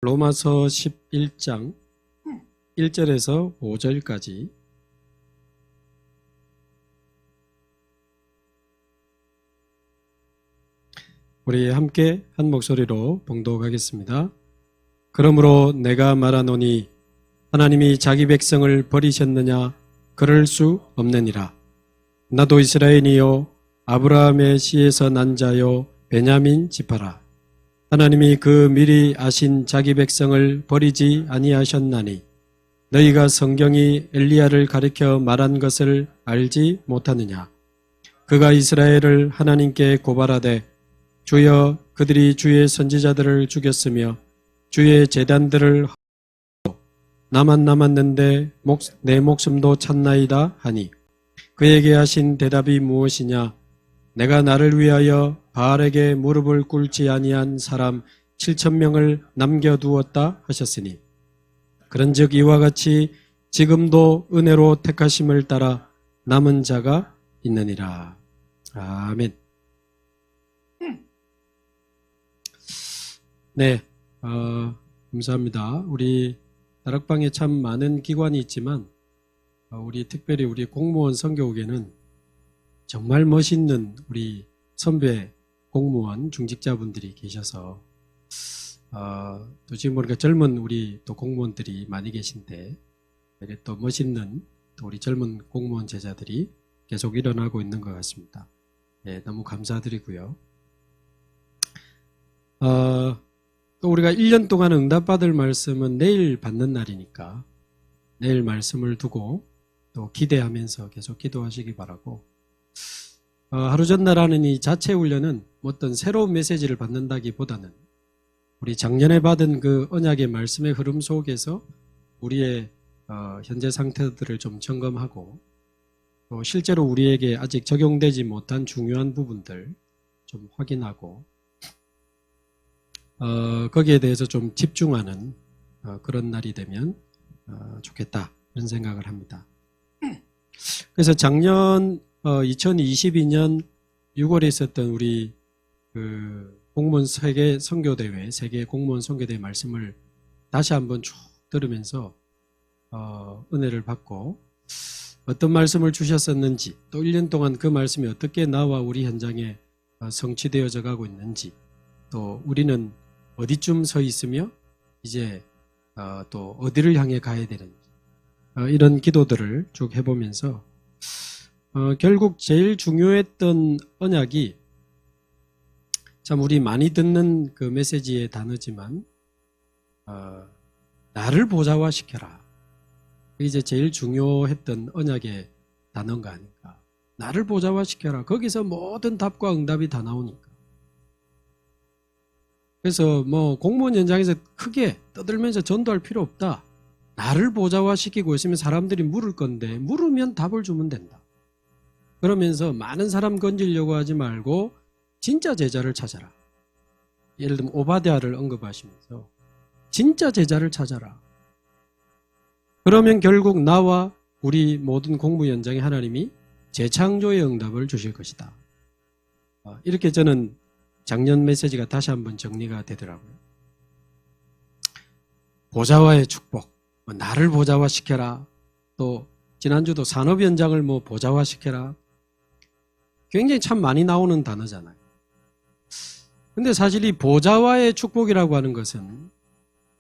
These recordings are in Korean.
로마서 11장 1절에서 5절까지 우리 함께 한 목소리로 봉독하겠습니다. 그러므로 내가 말하노니 하나님이 자기 백성을 버리셨느냐? 그럴 수 없느니라. 나도 이스라엘이요 아브라함의 씨에서 난 자요 베냐민 지파라. 하나님이 그 미리 아신 자기 백성을 버리지 아니하셨나니 너희가 성경이 엘리야를 가리켜 말한 것을 알지 못하느냐? 그가 이스라엘을 하나님께 고발하되 주여 그들이 주의 선지자들을 죽였으며 주의 제단들을 헐고 나만 남았는데 내 목숨도 찼나이다 하니 그에게 하신 대답이 무엇이냐? 내가 나를 위하여 바알에게 무릎을 꿇지 아니한 사람 7,000명을 남겨두었다 하셨으니 그런즉 이와 같이 지금도 은혜로 택하심을 따라 남은 자가 있느니라. 아멘. 네, 감사합니다. 우리 다락방에 참 많은 기관이 있지만 특별히 우리 공무원 선교국에는 정말 멋있는 우리 선배 공무원 중직자분들이 계셔서 또 지금 보니까 젊은 우리 또 공무원들이 많이 계신데 또 멋있는 또 우리 젊은 공무원 제자들이 계속 일어나고 있는 것 같습니다. 네, 너무 감사드리고요. 또 우리가 1년 동안 응답받을 말씀은 내일 받는 날이니까 내일 말씀을 두고 또 기대하면서 계속 기도하시기 바라고, 하루 전날 하는 이 자체 훈련은 어떤 새로운 메시지를 받는다기보다는 우리 작년에 받은 그 언약의 말씀의 흐름 속에서 우리의 현재 상태들을 좀 점검하고 또 실제로 우리에게 아직 적용되지 못한 중요한 부분들 좀 확인하고 거기에 대해서 좀 집중하는 그런 날이 되면 좋겠다 그런 생각을 합니다. 그래서 작년 2022년 6월에 있었던 우리 그 공무원 세계 선교대회, 세계 공무원 선교대회 말씀을 다시 한번 쭉 들으면서 은혜를 받고 어떤 말씀을 주셨었는지 또 1년 동안 그 말씀이 어떻게 나와 우리 현장에 성취되어져 가고 있는지 또 우리는 어디쯤 서 있으며 이제 또 어디를 향해 가야 되는지 이런 기도들을 쭉 해보면서 결국 제일 중요했던 언약이 참 우리 많이 듣는 그 메시지의 단어지만 나를 보좌화시켜라. 이제 제일 중요했던 언약의 단어가 아닌가. 나를 보좌화시켜라. 거기서 모든 답과 응답이 다 나오니까. 그래서 뭐 공무원 현장에서 크게 떠들면서 전도할 필요 없다. 나를 보좌화시키고 있으면 사람들이 물을 건데 물으면 답을 주면 된다. 그러면서 많은 사람 건지려고 하지 말고 진짜 제자를 찾아라. 예를 들면 오바댜를 언급하시면서 진짜 제자를 찾아라. 그러면 결국 나와 우리 모든 공무 현장에 하나님이 재창조의 응답을 주실 것이다. 이렇게 저는 작년 메시지가 다시 한번 정리가 되더라고요. 보좌와의 축복, 나를 보좌화시켜라. 또 지난주도 산업 현장을 보좌화시켜라. 굉장히 참 많이 나오는 단어잖아요. 근데 사실 이 보좌와의 축복이라고 하는 것은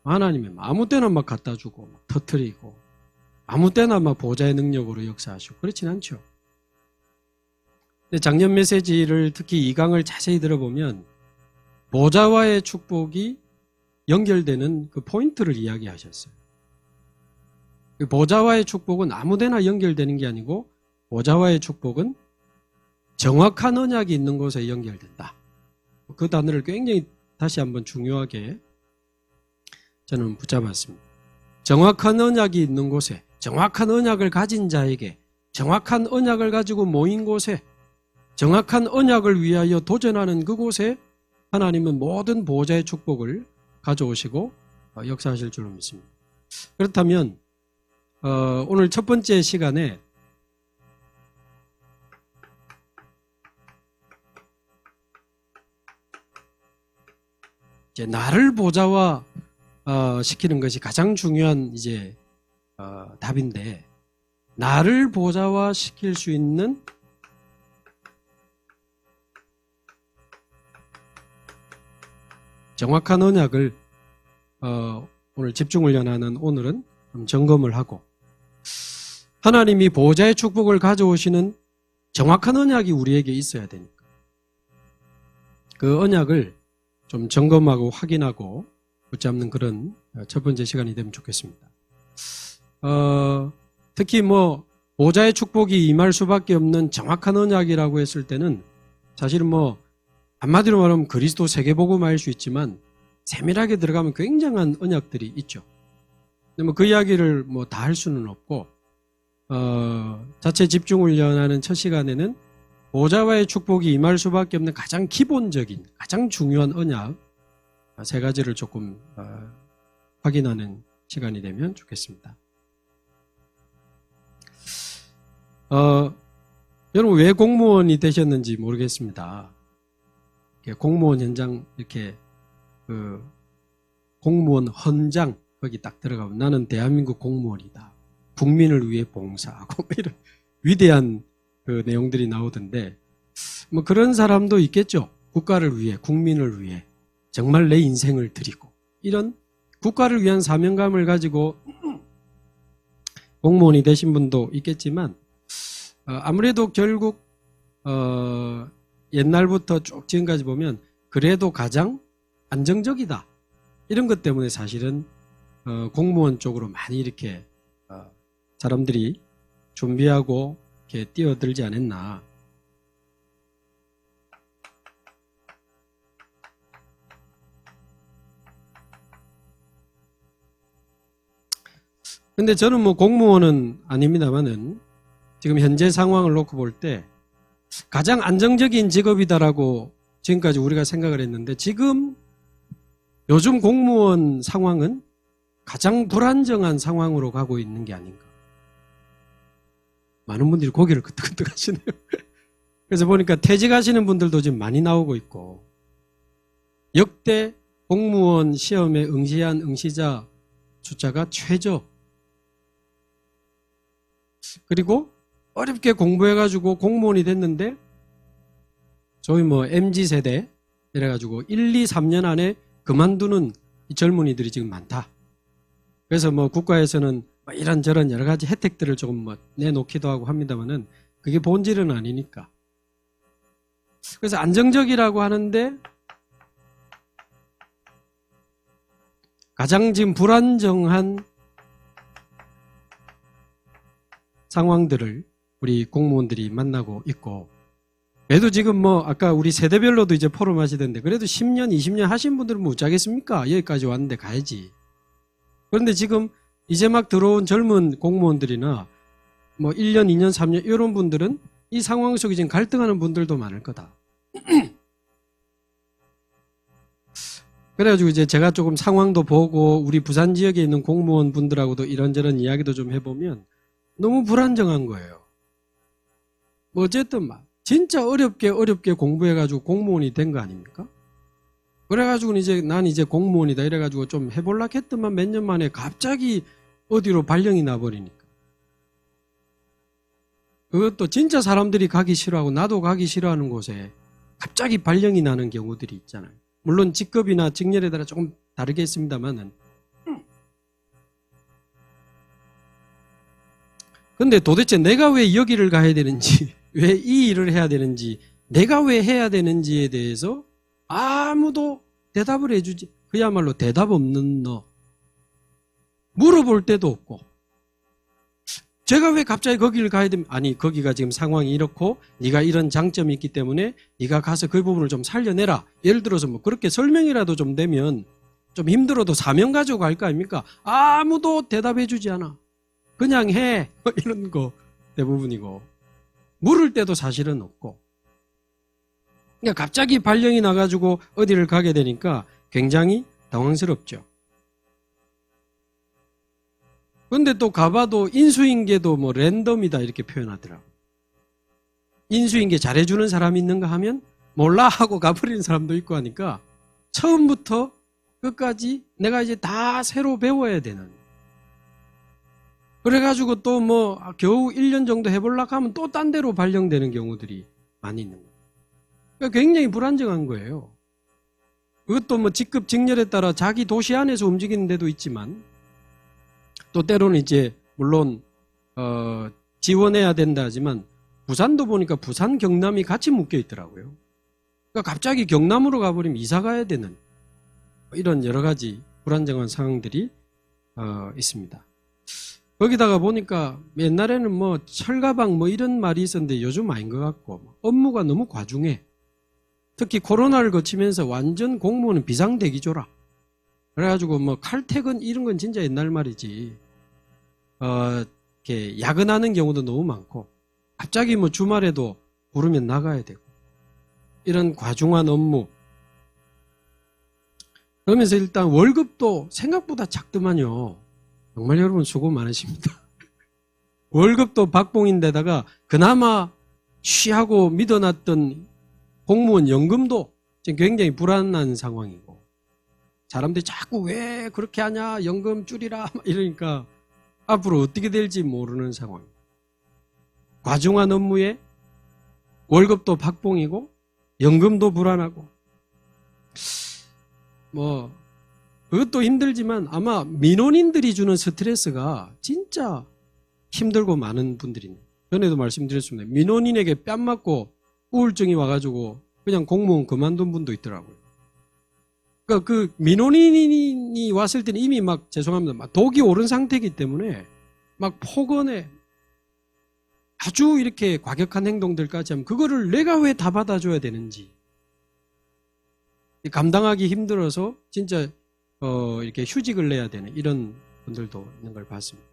하나님이 아무 때나 막 갖다 주고 막 터뜨리고 아무 때나 막 보좌의 능력으로 역사하시고 그렇진 않죠. 근데 작년 메시지를 특히 2강을 자세히 들어보면 보좌와의 축복이 연결되는 그 포인트를 이야기하셨어요. 그 보좌와의 축복은 아무데나 연결되는 게 아니고 보좌와의 축복은 정확한 언약이 있는 곳에 연결된다. 그 단어를 굉장히 다시 한번 중요하게 저는 붙잡았습니다. 정확한 언약이 있는 곳에, 정확한 언약을 가진 자에게, 정확한 언약을 가지고 모인 곳에, 정확한 언약을 위하여 도전하는 그곳에 하나님은 모든 보좌의 축복을 가져오시고 역사하실 줄로 믿습니다. 그렇다면 오늘 첫 번째 시간에 이제 나를 보좌와 시키는 것이 가장 중요한 이제 답인데, 나를 보좌화 시킬 수 있는 정확한 언약을 오늘 집중을 연하는 오늘은 좀 점검을 하고, 하나님이 보좌의 축복을 가져오시는 정확한 언약이 우리에게 있어야 되니까 그 언약을 좀 점검하고 확인하고 붙잡는 그런 첫 번째 시간이 되면 좋겠습니다. 특히 뭐 보좌의 축복이 임할 수밖에 없는 정확한 언약이라고 했을 때는 사실은 뭐 한마디로 말하면 그리스도 세계복음화일 수 있지만 세밀하게 들어가면 굉장한 언약들이 있죠. 근데 뭐 그 이야기를 뭐 다 할 수는 없고, 자체 집중훈련하는 첫 시간에는 보좌와의 축복이 임할 수밖에 없는 가장 기본적인, 가장 중요한 언약 세 가지를 조금 확인하는 시간이 되면 좋겠습니다. 여러분 왜 공무원이 되셨는지 모르겠습니다. 공무원 현장 이렇게 그 공무원 헌장 거기 딱 들어가면 나는 대한민국 공무원이다. 국민을 위해 봉사하고 이런 위대한 그 내용들이 나오던데, 뭐 그런 사람도 있겠죠. 국가를 위해, 국민을 위해 정말 내 인생을 드리고 이런 국가를 위한 사명감을 가지고 공무원이 되신 분도 있겠지만, 아무래도 결국 옛날부터 쭉 지금까지 보면 그래도 가장 안정적이다 이런 것 때문에 사실은 공무원 쪽으로 많이 이렇게 사람들이 준비하고 이렇게 뛰어들지 않았나. 근데 저는 뭐 공무원은 아닙니다만은 지금 현재 상황을 놓고 볼 때 가장 안정적인 직업이다라고 지금까지 우리가 생각을 했는데, 지금 요즘 공무원 상황은 가장 불안정한 상황으로 가고 있는 게 아닌가. 많은 분들이 고개를 끄덕끄덕 하시네요. 그래서 보니까 퇴직하시는 분들도 지금 많이 나오고 있고, 역대 공무원 시험에 응시한 응시자 숫자가 최저. 그리고 어렵게 공부해가지고 공무원이 됐는데 저희 뭐 MZ세대 이래가지고 1, 2, 3년 안에 그만두는 이 젊은이들이 지금 많다. 그래서 뭐 국가에서는 뭐 이런저런 여러 가지 혜택들을 조금 뭐 내놓기도 하고 합니다만은 그게 본질은 아니니까. 그래서 안정적이라고 하는데 가장 지금 불안정한 상황들을 우리 공무원들이 만나고 있고, 그래도 지금 뭐 아까 우리 세대별로도 이제 포럼 하시던데 그래도 10년, 20년 하신 분들은 뭐 어쩌겠습니까? 여기까지 왔는데 가야지. 그런데 지금 이제 막 들어온 젊은 공무원들이나 뭐 1년, 2년, 3년 이런 분들은 이 상황 속에 지금 갈등하는 분들도 많을 거다. 그래가지고 이제 제가 조금 상황도 보고 우리 부산 지역에 있는 공무원 분들하고도 이런저런 이야기도 좀 해보면 너무 불안정한 거예요. 뭐 어쨌든 막 진짜 어렵게 공부해가지고 공무원이 된 거 아닙니까? 그래가지고 이제 난 이제 공무원이다 이래가지고 좀 해볼라 했더만 몇 년 만에 갑자기 어디로 발령이 나버리니까. 그것도 진짜 사람들이 가기 싫어하고 나도 가기 싫어하는 곳에 갑자기 발령이 나는 경우들이 있잖아요. 물론 직급이나 직렬에 따라 조금 다르겠습니다만은. 근데 도대체 내가 왜 여기를 가야 되는지, 왜 이 일을 해야 되는지, 내가 왜 해야 되는지에 대해서 아무도 대답을 해주지. 그야말로 대답 없는 너. 물어볼 때도 없고. 제가 왜 갑자기 거기를 가야 되면, 아니 거기가 지금 상황이 이렇고 네가 이런 장점이 있기 때문에 네가 가서 그 부분을 좀 살려내라. 예를 들어서 뭐 그렇게 설명이라도 좀 되면 좀 힘들어도 사명 가지고 갈 거 아닙니까? 아무도 대답해 주지 않아. 그냥 해. 이런 거 대부분이고, 물을 때도 사실은 없고. 그러니까 갑자기 발령이 나가지고 어디를 가게 되니까 굉장히 당황스럽죠. 근데 또 가봐도 인수인계도 뭐 랜덤이다 이렇게 표현하더라고. 인수인계 잘해주는 사람이 있는가 하면 몰라 하고 가버리는 사람도 있고 하니까 처음부터 끝까지 내가 이제 다 새로 배워야 되는. 그래가지고 또 뭐 겨우 1년 정도 해보려고 하면 또 딴 데로 발령되는 경우들이 많이 있는 거예요. 그러니까 굉장히 불안정한 거예요. 그것도 뭐 직급 직렬에 따라 자기 도시 안에서 움직이는 데도 있지만 또 때로는 이제 물론 지원해야 된다 하지만 부산도 보니까 부산 경남이 같이 묶여 있더라고요. 그러니까 갑자기 경남으로 가버리면 이사 가야 되는 이런 여러 가지 불안정한 상황들이 있습니다. 거기다가 보니까 옛날에는 뭐 철가방 뭐 이런 말이 있었는데 요즘 아닌 것 같고 업무가 너무 과중해. 특히 코로나를 거치면서 완전 공무원은 비상대기조라. 그래가지고 뭐 칼퇴근 이런 건 진짜 옛날 말이지. 이렇게 야근하는 경우도 너무 많고 갑자기 뭐 주말에도 부르면 나가야 되고 이런 과중한 업무. 그러면서 일단 월급도 생각보다 작더만요. 정말 여러분 수고 많으십니다. 월급도 박봉인데다가 그나마 쉬하고 믿어놨던 공무원 연금도 지금 굉장히 불안한 상황이고 사람들이 자꾸 왜 그렇게 하냐 연금 줄이라 이러니까 앞으로 어떻게 될지 모르는 상황. 과중한 업무에 월급도 박봉이고 연금도 불안하고 뭐 그것도 힘들지만 아마 민원인들이 주는 스트레스가 진짜 힘들고 많은 분들이 전에도 말씀드렸습니다. 민원인에게 뺨 맞고 우울증이 와가지고 그냥 공무원 그만둔 분도 있더라고요. 그러니까 그 민원인이 왔을 때는 이미 막 죄송합니다. 막 독이 오른 상태이기 때문에 막 폭언에 아주 이렇게 과격한 행동들까지 하면 그거를 내가 왜 다 받아줘야 되는지 감당하기 힘들어서 진짜 이렇게 휴직을 내야 되는 이런 분들도 있는 걸 봤습니다.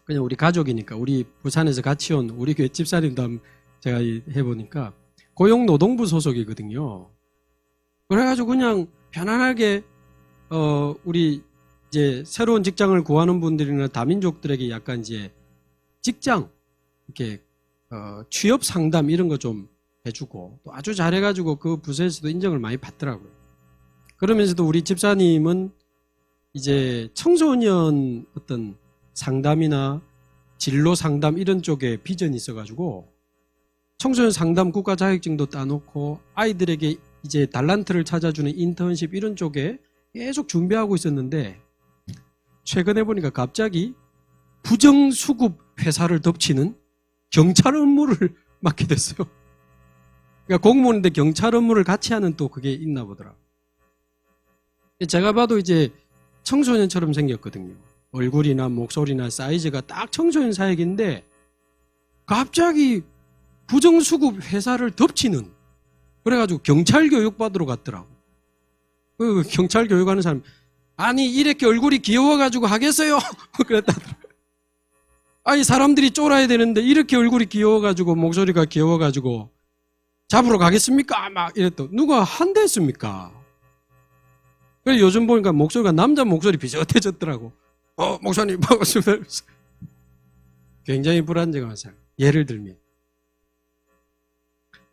그냥 우리 가족이니까 우리 부산에서 같이 온 우리 교회 집사님도 제가 해보니까 고용노동부 소속이거든요. 그래가지고 그냥 편안하게 우리 이제 새로운 직장을 구하는 분들이나 다민족들에게 약간 이제 직장 이렇게 취업 상담 이런 거 좀 해주고 또 아주 잘해가지고 그 부서에서도 인정을 많이 받더라고요. 그러면서도 우리 집사님은 이제 청소년 어떤 상담이나 진로 상담 이런 쪽에 비전이 있어가지고 청소년 상담 국가 자격증도 따놓고 아이들에게 이제 달란트를 찾아주는 인턴십 이런 쪽에 계속 준비하고 있었는데 최근에 보니까 갑자기 부정수급 회사를 덮치는 경찰 업무를 맡게 됐어요. 그러니까 공무원인데 경찰 업무를 같이 하는 또 그게 있나 보더라고요. 제가 봐도 이제 청소년처럼 생겼거든요. 얼굴이나 목소리나 사이즈가 딱 청소년 사역인데 갑자기 부정수급 회사를 덮치는 그래가지고 경찰 교육 받으러 갔더라고. 그 경찰 교육하는 사람 아니 이렇게 얼굴이 귀여워가지고 하겠어요? 그랬다더라고요. 아니 사람들이 쫄아야 되는데 이렇게 얼굴이 귀여워가지고 목소리가 귀여워가지고 잡으러 가겠습니까? 막 이랬더. 누가 한대 했습니까? 그래서 요즘 보니까 목소리가 남자 목소리 비슷해졌더라고. 목사님 반갑습니다. 굉장히 불안정한 삶. 예를 들면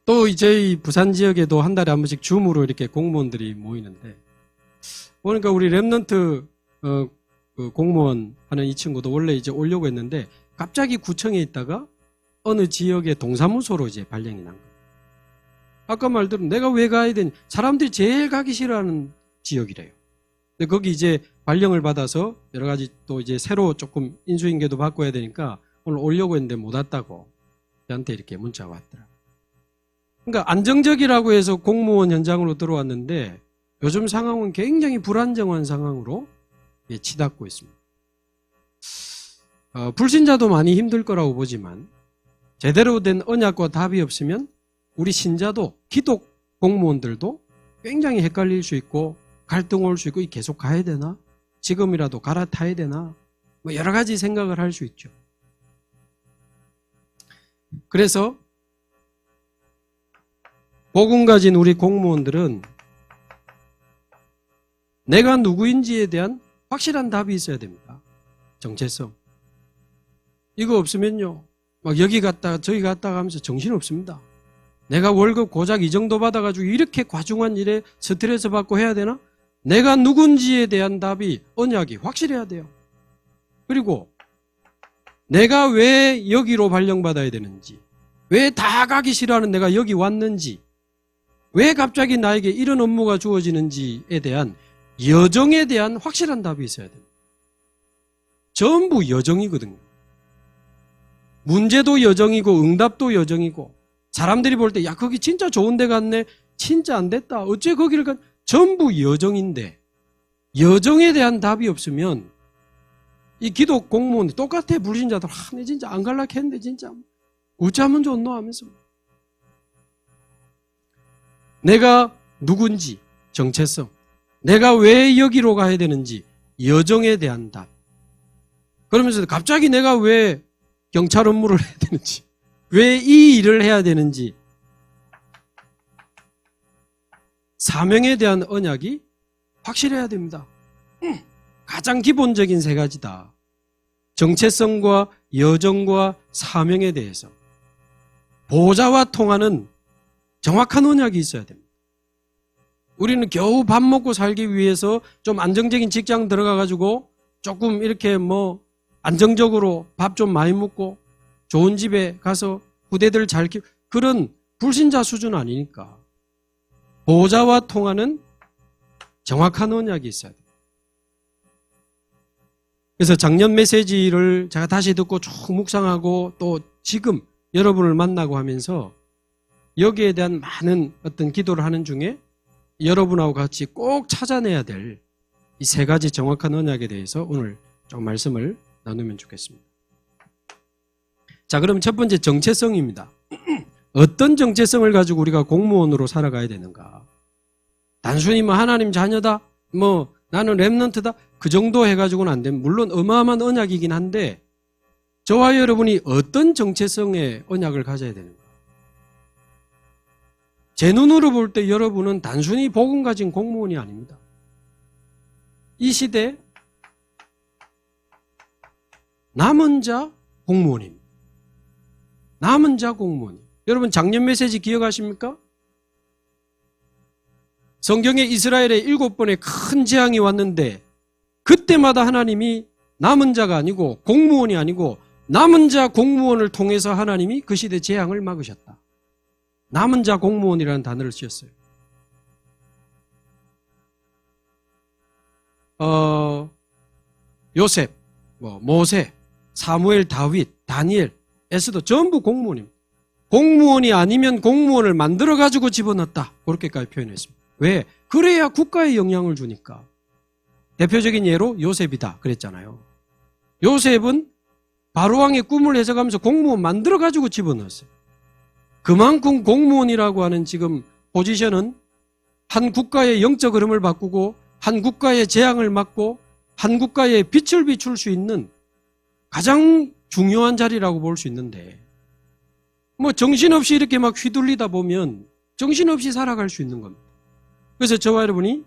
또 이제 부산 지역에도 한 달에 한 번씩 줌으로 이렇게 공무원들이 모이는데 보니까 우리 랩넌트 그 공무원 하는 이 친구도 원래 이제 오려고 했는데 갑자기 구청에 있다가 어느 지역의 동사무소로 이제 발령이 난 거예요. 아까 말대로 내가 왜 가야 되니? 사람들이 제일 가기 싫어하는 지역이래요. 근데 거기 이제 발령을 받아서 여러 가지 또 이제 새로 조금 인수인계도 바꿔야 되니까 오늘 오려고 했는데 못 왔다고 저한테 이렇게 문자가 왔더라고요. 그러니까 안정적이라고 해서 공무원 현장으로 들어왔는데 요즘 상황은 굉장히 불안정한 상황으로 치닫고 있습니다. 불신자도 많이 힘들 거라고 보지만 제대로 된 언약과 답이 없으면 우리 신자도 기독 공무원들도 굉장히 헷갈릴 수 있고 갈등 올 수 있고 계속 가야 되나? 지금이라도 갈아타야 되나? 뭐 여러 가지 생각을 할 수 있죠. 그래서 복음 가진 우리 공무원들은 내가 누구인지에 대한 확실한 답이 있어야 됩니다. 정체성. 이거 없으면요. 막 여기 갔다가 저기 갔다가 하면서 정신없습니다. 내가 월급 고작 이 정도 받아가지고 이렇게 과중한 일에 스트레스 받고 해야 되나? 내가 누군지에 대한 답이 언약이 확실해야 돼요. 그리고 내가 왜 여기로 발령받아야 되는지, 왜 다 가기 싫어하는 내가 여기 왔는지, 왜 갑자기 나에게 이런 업무가 주어지는지에 대한 여정에 대한 확실한 답이 있어야 됩니다. 전부 여정이거든요. 문제도 여정이고 응답도 여정이고, 사람들이 볼 때 야 거기 진짜 좋은 데 갔네, 진짜 안 됐다, 어째 거기를 가, 전부 여정인데 여정에 대한 답이 없으면 이 기독 공무원 똑같아. 불신자들 내 진짜 안 갈라 했는데 진짜 어찌하면 좋노 하면서 내가 누군지 정체성, 내가 왜 여기로 가야 되는지 여정에 대한 답. 그러면서 갑자기 내가 왜 경찰 업무를 해야 되는지, 왜 이 일을 해야 되는지, 사명에 대한 언약이 확실해야 됩니다. 가장 기본적인 세 가지다. 정체성과 여정과 사명에 대해서 보호자와 통하는 정확한 언약이 있어야 됩니다. 우리는 겨우 밥 먹고 살기 위해서 좀 안정적인 직장 들어가가지고 조금 이렇게 안정적으로 밥 좀 많이 먹고 좋은 집에 가서 후대들 잘 키우고 그런 불신자 수준 아니니까 보호자와 통하는 정확한 언약이 있어야 돼요. 그래서 작년 메시지를 제가 다시 듣고 쭉 묵상하고 또 지금 여러분을 만나고 하면서 여기에 대한 많은 어떤 기도를 하는 중에 여러분하고 같이 꼭 찾아내야 될 이 세 가지 정확한 언약에 대해서 오늘 좀 말씀을 나누면 좋겠습니다. 자, 그럼 첫 번째 정체성입니다. 어떤 정체성을 가지고 우리가 공무원으로 살아가야 되는가? 단순히 하나님 자녀다, 나는 렘넌트다, 그 정도 해가지고는 안 됩니다. 물론 어마어마한 언약이긴 한데 저와 여러분이 어떤 정체성의 언약을 가져야 되는가? 제 눈으로 볼 때 여러분은 단순히 복음 가진 공무원이 아닙니다. 이 시대 남은 자 공무원입니다. 남은 자 공무원. 여러분 작년 메시지 기억하십니까? 성경에 이스라엘에 7번의 큰 재앙이 왔는데 그때마다 하나님이 남은 자가 아니고 공무원이 아니고 남은 자 공무원을 통해서 하나님이 그 시대 재앙을 막으셨다. 남은 자 공무원이라는 단어를 쓰셨어요. 요셉, 모세, 사무엘, 다윗, 다니엘, 에스더 전부 공무원입니다. 공무원이 아니면 공무원을 만들어가지고 집어넣었다. 그렇게까지 표현했습니다. 왜? 그래야 국가에 영향을 주니까. 대표적인 예로 요셉이다 그랬잖아요. 요셉은 바로왕의 꿈을 해석하면서 공무원 만들어가지고 집어넣었어요. 그만큼 공무원이라고 하는 지금 포지션은 한 국가의 영적 흐름을 바꾸고 한 국가의 재앙을 막고 한 국가의 빛을 비출 수 있는 가장 중요한 자리라고 볼 수 있는데 정신없이 이렇게 휘둘리다 보면 정신없이 살아갈 수 있는 겁니다. 그래서 저와 여러분이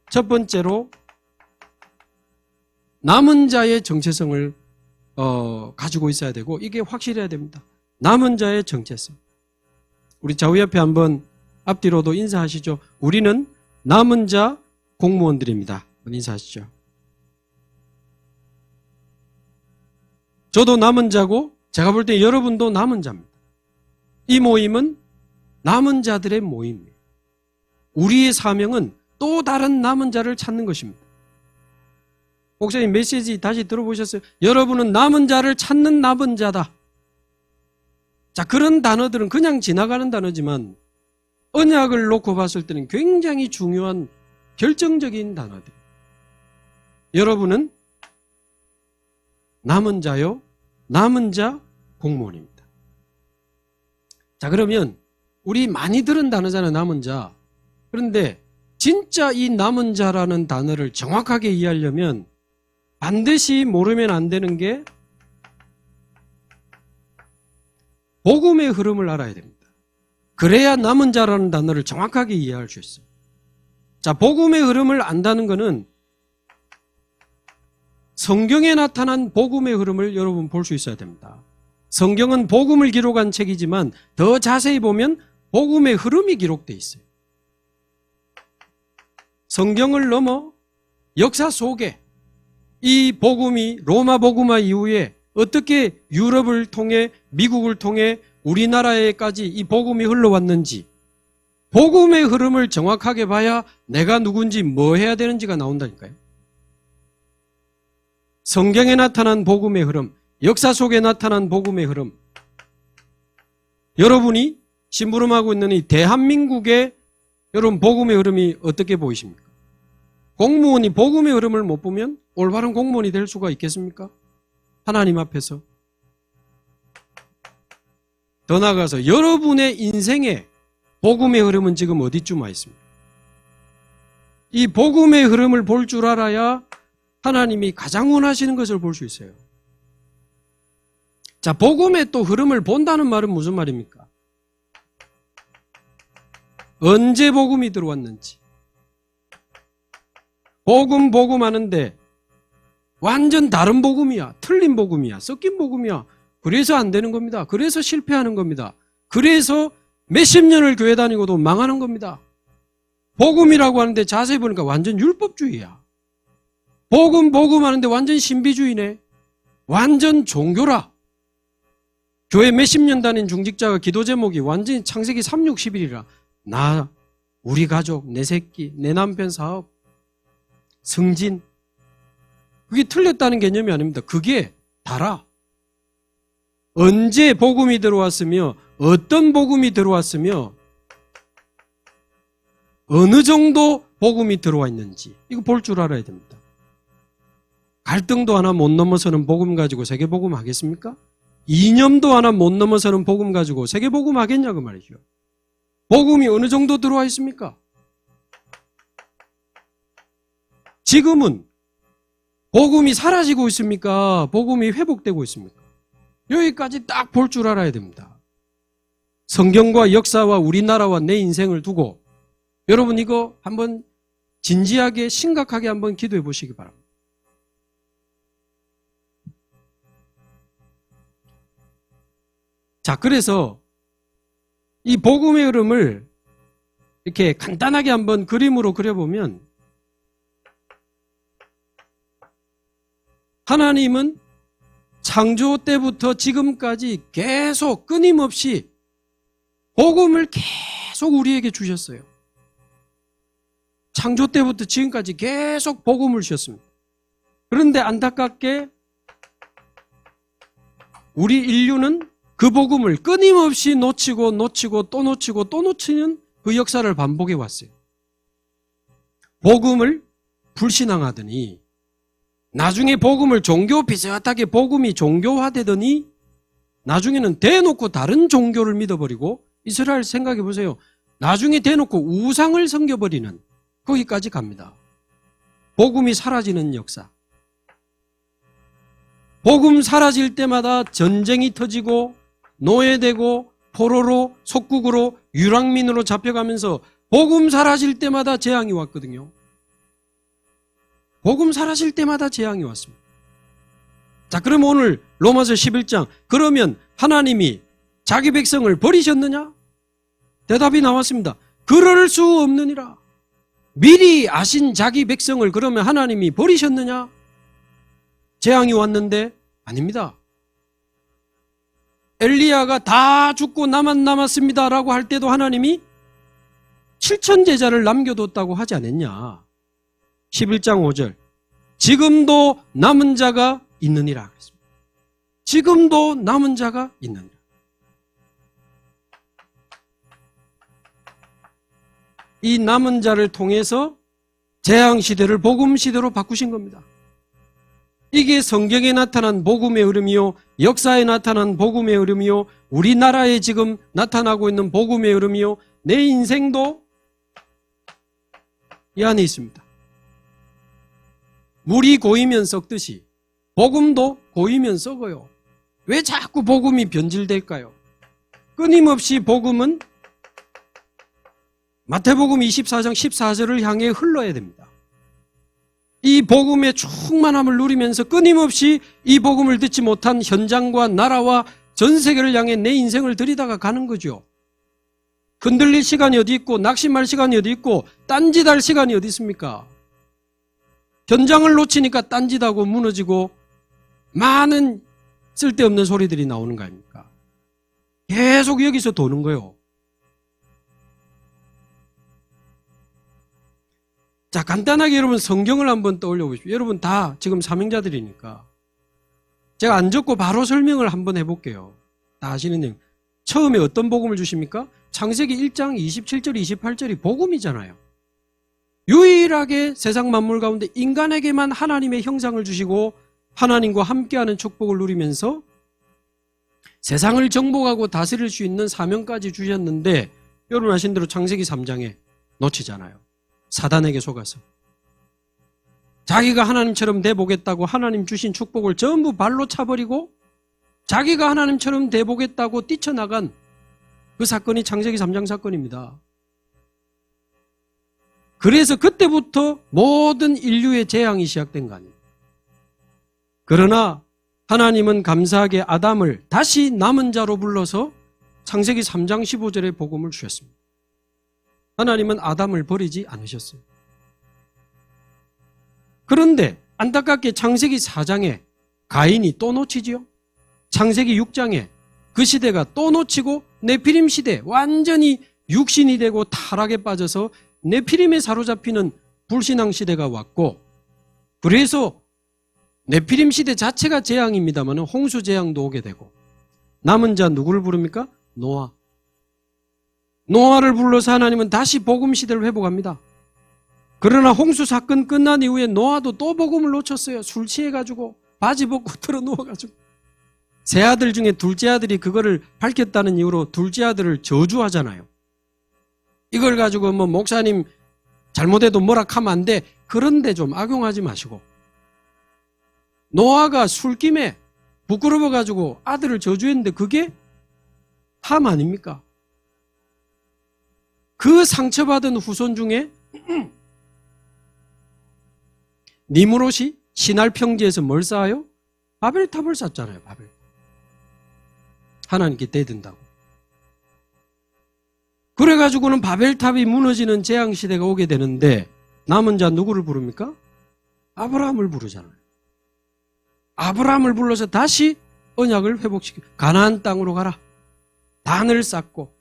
첫 번째로 남은 자의 정체성을 가지고 있어야 되고 이게 확실해야 됩니다. 남은 자의 정체성. 우리 좌우 옆에 한번 앞뒤로도 인사하시죠. 우리는 남은 자 공무원들입니다. 인사하시죠. 저도 남은 자고 제가 볼 때 여러분도 남은 자입니다. 이 모임은 남은 자들의 모임이에요. 우리의 사명은 또 다른 남은 자를 찾는 것입니다. 목사님 메시지 다시 들어보셨어요? 여러분은 남은 자를 찾는 남은 자다. 자, 그런 단어들은 그냥 지나가는 단어지만 언약을 놓고 봤을 때는 굉장히 중요한 결정적인 단어들. 여러분은 남은 자요, 남은 자 공무원입니다. 자, 그러면 우리 많이 들은 단어잖아요, 남은 자. 그런데 진짜 이 남은 자라는 단어를 정확하게 이해하려면 반드시 모르면 안 되는 게 복음의 흐름을 알아야 됩니다. 그래야 남은 자라는 단어를 정확하게 이해할 수 있어요. 자, 복음의 흐름을 안다는 것은 성경에 나타난 복음의 흐름을 여러분 볼 수 있어야 됩니다. 성경은 복음을 기록한 책이지만 더 자세히 보면 복음의 흐름이 기록되어 있어요. 성경을 넘어 역사 속에 이 복음이 로마 복음화 이후에 어떻게 유럽을 통해 미국을 통해 우리나라에까지 이 복음이 흘러왔는지, 복음의 흐름을 정확하게 봐야 내가 누군지 뭐 해야 되는지가 나온다니까요. 성경에 나타난 복음의 흐름, 역사 속에 나타난 복음의 흐름, 여러분이 심부름하고 있는 이 대한민국의 여러분 복음의 흐름이 어떻게 보이십니까? 공무원이 복음의 흐름을 못 보면 올바른 공무원이 될 수가 있겠습니까? 하나님 앞에서. 더 나아가서 여러분의 인생에 복음의 흐름은 지금 어디쯤 와 있습니까? 이 복음의 흐름을 볼 줄 알아야 하나님이 가장 원하시는 것을 볼 수 있어요. 자, 복음의 또 흐름을 본다는 말은 무슨 말입니까? 언제 복음이 들어왔는지. 복음 하는데 완전 다른 복음이야. 틀린 복음이야. 섞인 복음이야. 그래서 안 되는 겁니다. 그래서 실패하는 겁니다. 그래서 몇십 년을 교회 다니고도 망하는 겁니다. 복음이라고 하는데 자세히 보니까 완전 율법주의야. 복음 하는데 완전 신비주의네. 완전 종교라. 교회 몇십 년 다닌 중직자가 기도 제목이 완전히 창세기 3, 6, 11이라. 나, 우리 가족, 내 새끼, 내 남편 사업, 승진. 그게 틀렸다는 개념이 아닙니다. 그게 다라. 언제 복음이 들어왔으며 어떤 복음이 들어왔으며 어느 정도 복음이 들어와 있는지 이거 볼 줄 알아야 됩니다. 갈등도 하나 못 넘어서는 복음 가지고 세계복음 하겠습니까? 이념도 하나 못 넘어서는 복음 가지고 세계복음 하겠냐 그 말이죠. 복음이 어느 정도 들어와 있습니까? 지금은 복음이 사라지고 있습니까? 복음이 회복되고 있습니까? 여기까지 딱 볼 줄 알아야 됩니다. 성경과 역사와 우리나라와 내 인생을 두고 여러분 이거 한번 진지하게 심각하게 한번 기도해 보시기 바랍니다. 자, 그래서 이 복음의 흐름을 이렇게 간단하게 한번 그림으로 그려보면 하나님은 창조 때부터 지금까지 계속 끊임없이 복음을 계속 우리에게 주셨어요. 창조 때부터 지금까지 계속 복음을 주셨습니다. 그런데 안타깝게 우리 인류는 그 복음을 끊임없이 놓치고 또 놓치는 그 역사를 반복해 왔어요. 복음을 불신앙하더니 나중에 복음을 종교 비슷하게 복음이 종교화되더니 나중에는 대놓고 다른 종교를 믿어버리고 이스라엘 생각해 보세요. 나중에 대놓고 우상을 섬겨버리는 거기까지 갑니다. 복음이 사라지는 역사. 복음 사라질 때마다 전쟁이 터지고 노예되고 포로로 속국으로 유랑민으로 잡혀가면서 복음 사라질 때마다 재앙이 왔거든요. 복음 사라질 때마다 재앙이 왔습니다. 자, 그럼 오늘 로마서 11장 그러면 하나님이 자기 백성을 버리셨느냐? 대답이 나왔습니다. 그럴 수 없느니라. 미리 아신 자기 백성을 그러면 하나님이 버리셨느냐? 재앙이 왔는데 아닙니다. 엘리야가 다 죽고 나만 남았습니다라고 할 때도 하나님이 7천 제자를 남겨뒀다고 하지 않았냐? 11장 5절 지금도 남은 자가 있느니라 그랬습니다. 지금도 남은 자가 있느니라. 이 남은 자를 통해서 재앙시대를 복음시대로 바꾸신 겁니다. 이게 성경에 나타난 복음의 흐름이요, 역사에 나타난 복음의 흐름이요, 우리나라에 지금 나타나고 있는 복음의 흐름이요, 내 인생도 이 안에 있습니다. 물이 고이면 썩듯이 복음도 고이면 썩어요. 왜 자꾸 복음이 변질될까요? 끊임없이 복음은 마태복음 24장 14절을 향해 흘러야 됩니다. 이 복음의 충만함을 누리면서 끊임없이 이 복음을 듣지 못한 현장과 나라와 전 세계를 향해 내 인생을 들이다가 가는 거죠. 흔들릴 시간이 어디 있고 낙심할 시간이 어디 있고 딴짓할 시간이 어디 있습니까? 현장을 놓치니까 딴짓하고 무너지고 많은 쓸데없는 소리들이 나오는 거 아닙니까? 계속 여기서 도는 거예요. 자, 간단하게 여러분 성경을 한번 떠올려 보십시오. 여러분 다 지금 사명자들이니까 제가 안 적고 바로 설명을 한번 해볼게요. 다 아시는 내용. 처음에 어떤 복음을 주십니까? 창세기 1장 27절 28절이 복음이잖아요. 유일하게 세상 만물 가운데 인간에게만 하나님의 형상을 주시고 하나님과 함께하는 축복을 누리면서 세상을 정복하고 다스릴 수 있는 사명까지 주셨는데 여러분 아신 대로 창세기 3장에 놓치잖아요. 사단에게 속아서 자기가 하나님처럼 돼보겠다고 하나님 주신 축복을 전부 발로 차버리고 자기가 하나님처럼 돼보겠다고 뛰쳐나간 그 사건이 창세기 3장 사건입니다. 그래서 그때부터 모든 인류의 재앙이 시작된 거 아니에요. 그러나 하나님은 감사하게 아담을 다시 남은 자로 불러서 창세기 3장 15절에 복음을 주셨습니다. 하나님은 아담을 버리지 않으셨어요. 그런데 안타깝게 창세기 4장에 가인이 또 놓치지요. 창세기 6장에 그 시대가 또 놓치고 네피림 시대 완전히 육신이 되고 타락에 빠져서 네피림에 사로잡히는 불신앙 시대가 왔고 그래서 네피림 시대 자체가 재앙입니다만 홍수 재앙도 오게 되고 남은 자 누구를 부릅니까? 노아. 노아를 불러서 하나님은 다시 복음 시대를 회복합니다. 그러나 홍수 사건 끝난 이후에 노아도 또 복음을 놓쳤어요. 술 취해가지고 바지 벗고 들어 누워가지고 세 아들 중에 둘째 아들이 그거를 밝혔다는 이유로 둘째 아들을 저주하잖아요. 이걸 가지고 뭐 목사님 잘못해도 뭐라 하면 안 돼. 그런데 좀 악용하지 마시고 노아가 술김에 부끄러워가지고 아들을 저주했는데 그게 함 아닙니까? 그 상처받은 후손 중에 니무롯이 신할 평지에서 뭘 쌓아요? 바벨탑을 쌓잖아요. 바벨탑. 하나님께 대든다고. 그래가지고는 바벨탑이 무너지는 재앙시대가 오게 되는데 남은 자 누구를 부릅니까? 아브라함을 부르잖아요. 아브라함을 불러서 다시 언약을 회복시켜 가나안 땅으로 가라. 단을 쌓고.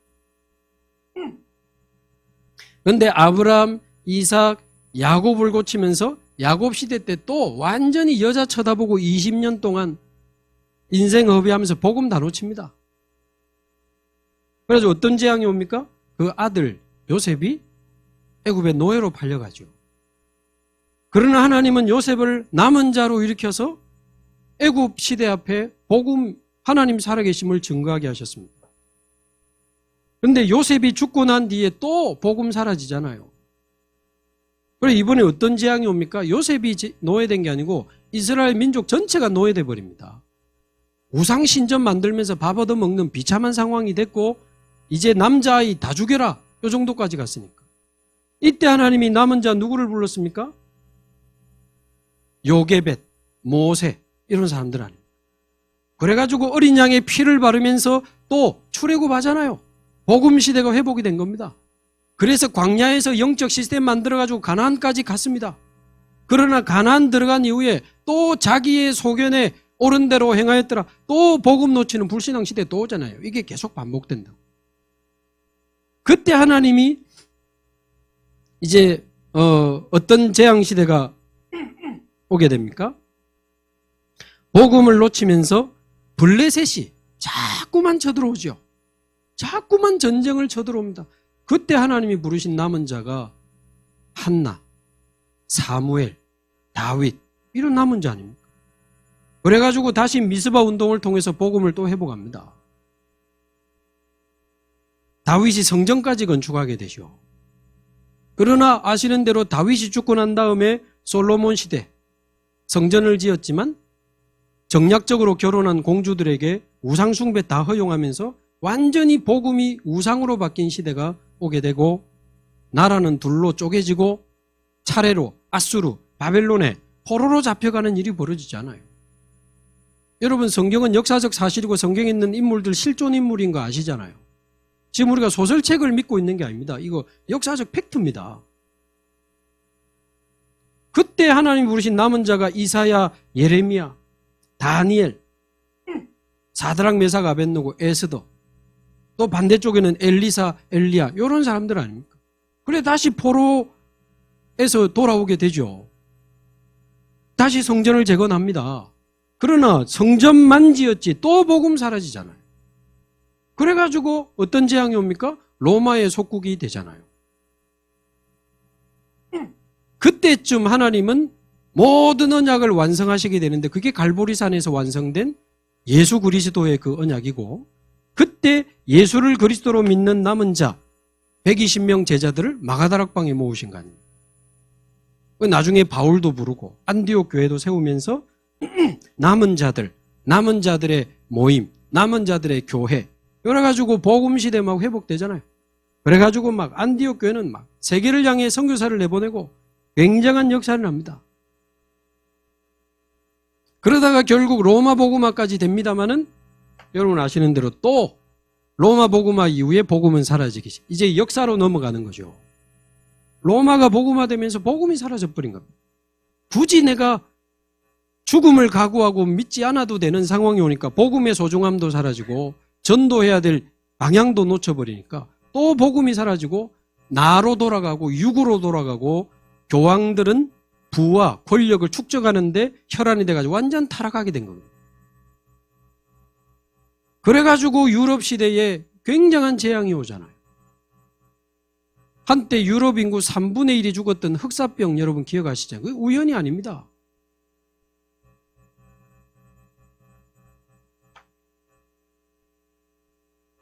그런데 아브라함, 이삭, 야곱을 고치면서 야곱 시대 때 또 완전히 여자 쳐다보고 20년 동안 인생 허비하면서 복음 다 놓칩니다. 그래서 어떤 재앙이 옵니까? 그 아들 요셉이 애굽의 노예로 팔려가죠. 그러나 하나님은 요셉을 남은 자로 일으켜서 애굽 시대 앞에 복음 하나님 살아계심을 증거하게 하셨습니다. 그런데 요셉이 죽고 난 뒤에 또 복음 사라지잖아요. 그래 이번에 어떤 재앙이 옵니까? 요셉이 노예된 게 아니고 이스라엘 민족 전체가 노예돼 버립니다. 우상 신전 만들면서 밥 얻어먹는 비참한 상황이 됐고 이제 남자아이 다 죽여라 이 정도까지 갔으니까 이때 하나님이 남은 자 누구를 불렀습니까? 요게벳, 모세 이런 사람들 아닙니까? 그래가지고 어린 양의 피를 바르면서 또 출애굽하잖아요. 복음 시대가 회복이 된 겁니다. 그래서 광야에서 영적 시스템 만들어가지고 가나안까지 갔습니다. 그러나 가나안 들어간 이후에 또 자기의 소견에 옳은 대로 행하였더라. 또 복음 놓치는 불신앙 시대 또 오잖아요. 이게 계속 반복된다고. 그때 하나님이 이제 어떤 재앙 시대가 오게 됩니까? 복음을 놓치면서 블레셋이 자꾸만 쳐들어오죠. 자꾸만 전쟁을 쳐들어옵니다. 그때 하나님이 부르신 남은 자가 한나, 사무엘, 다윗 이런 남은 자 아닙니까? 그래가지고 다시 미스바 운동을 통해서 복음을 또 회복합니다. 다윗이 성전까지 건축하게 되죠. 그러나 아시는 대로 다윗이 죽고 난 다음에 솔로몬 시대 성전을 지었지만 정략적으로 결혼한 공주들에게 우상 숭배 다 허용하면서 완전히 복음이 우상으로 바뀐 시대가 오게 되고 나라는 둘로 쪼개지고 차례로 아수르, 바벨론에 포로로 잡혀가는 일이 벌어지잖아요. 여러분 성경은 역사적 사실이고 성경에 있는 인물들 실존 인물인 거 아시잖아요. 지금 우리가 소설책을 믿고 있는 게 아닙니다. 이거 역사적 팩트입니다. 그때 하나님 부르신 남은 자가 이사야, 예레미야, 다니엘, 사드락, 메삭, 아벳느고, 에스더, 또 반대쪽에는 엘리사, 엘리야 이런 사람들 아닙니까? 그래 다시 포로에서 돌아오게 되죠. 다시 성전을 재건합니다. 그러나 성전만 지었지 또 복음 사라지잖아요. 그래가지고 어떤 재앙이 옵니까? 로마의 속국이 되잖아요. 그때쯤 하나님은 모든 언약을 완성하시게 되는데 그게 갈보리산에서 완성된 예수 그리스도의 그 언약이고, 그때 예수를 그리스도로 믿는 남은 자 120명 제자들을 마가다락방에 모으신 거 아닙니까? 나중에 바울도 부르고 안디옥 교회도 세우면서 남은 자들, 남은 자들의 모임, 남은 자들의 교회 그래가지고 복음 시대 막 회복되잖아요. 그래가지고 막 안디옥 교회는 막 세계를 향해 선교사를 내보내고 굉장한 역사를 합니다. 그러다가 결국 로마 복음화까지 됩니다마는 여러분 아시는 대로 또 로마 복음화 이후에 복음은 사라지기 시작. 이제 역사로 넘어가는 거죠. 로마가 복음화되면서 복음이 사라져버린 겁니다. 굳이 내가 죽음을 각오하고 믿지 않아도 되는 상황이 오니까 복음의 소중함도 사라지고 전도해야 될 방향도 놓쳐버리니까 또 복음이 사라지고 나로 돌아가고 육으로 돌아가고 교황들은 부와 권력을 축적하는데 혈안이 돼가지고 완전 타락하게 된 겁니다. 그래가지고 유럽 시대에 굉장한 재앙이 오잖아요. 한때 유럽 인구 3분의 1이 죽었던 흑사병 여러분 기억하시죠? 그게 우연이 아닙니다.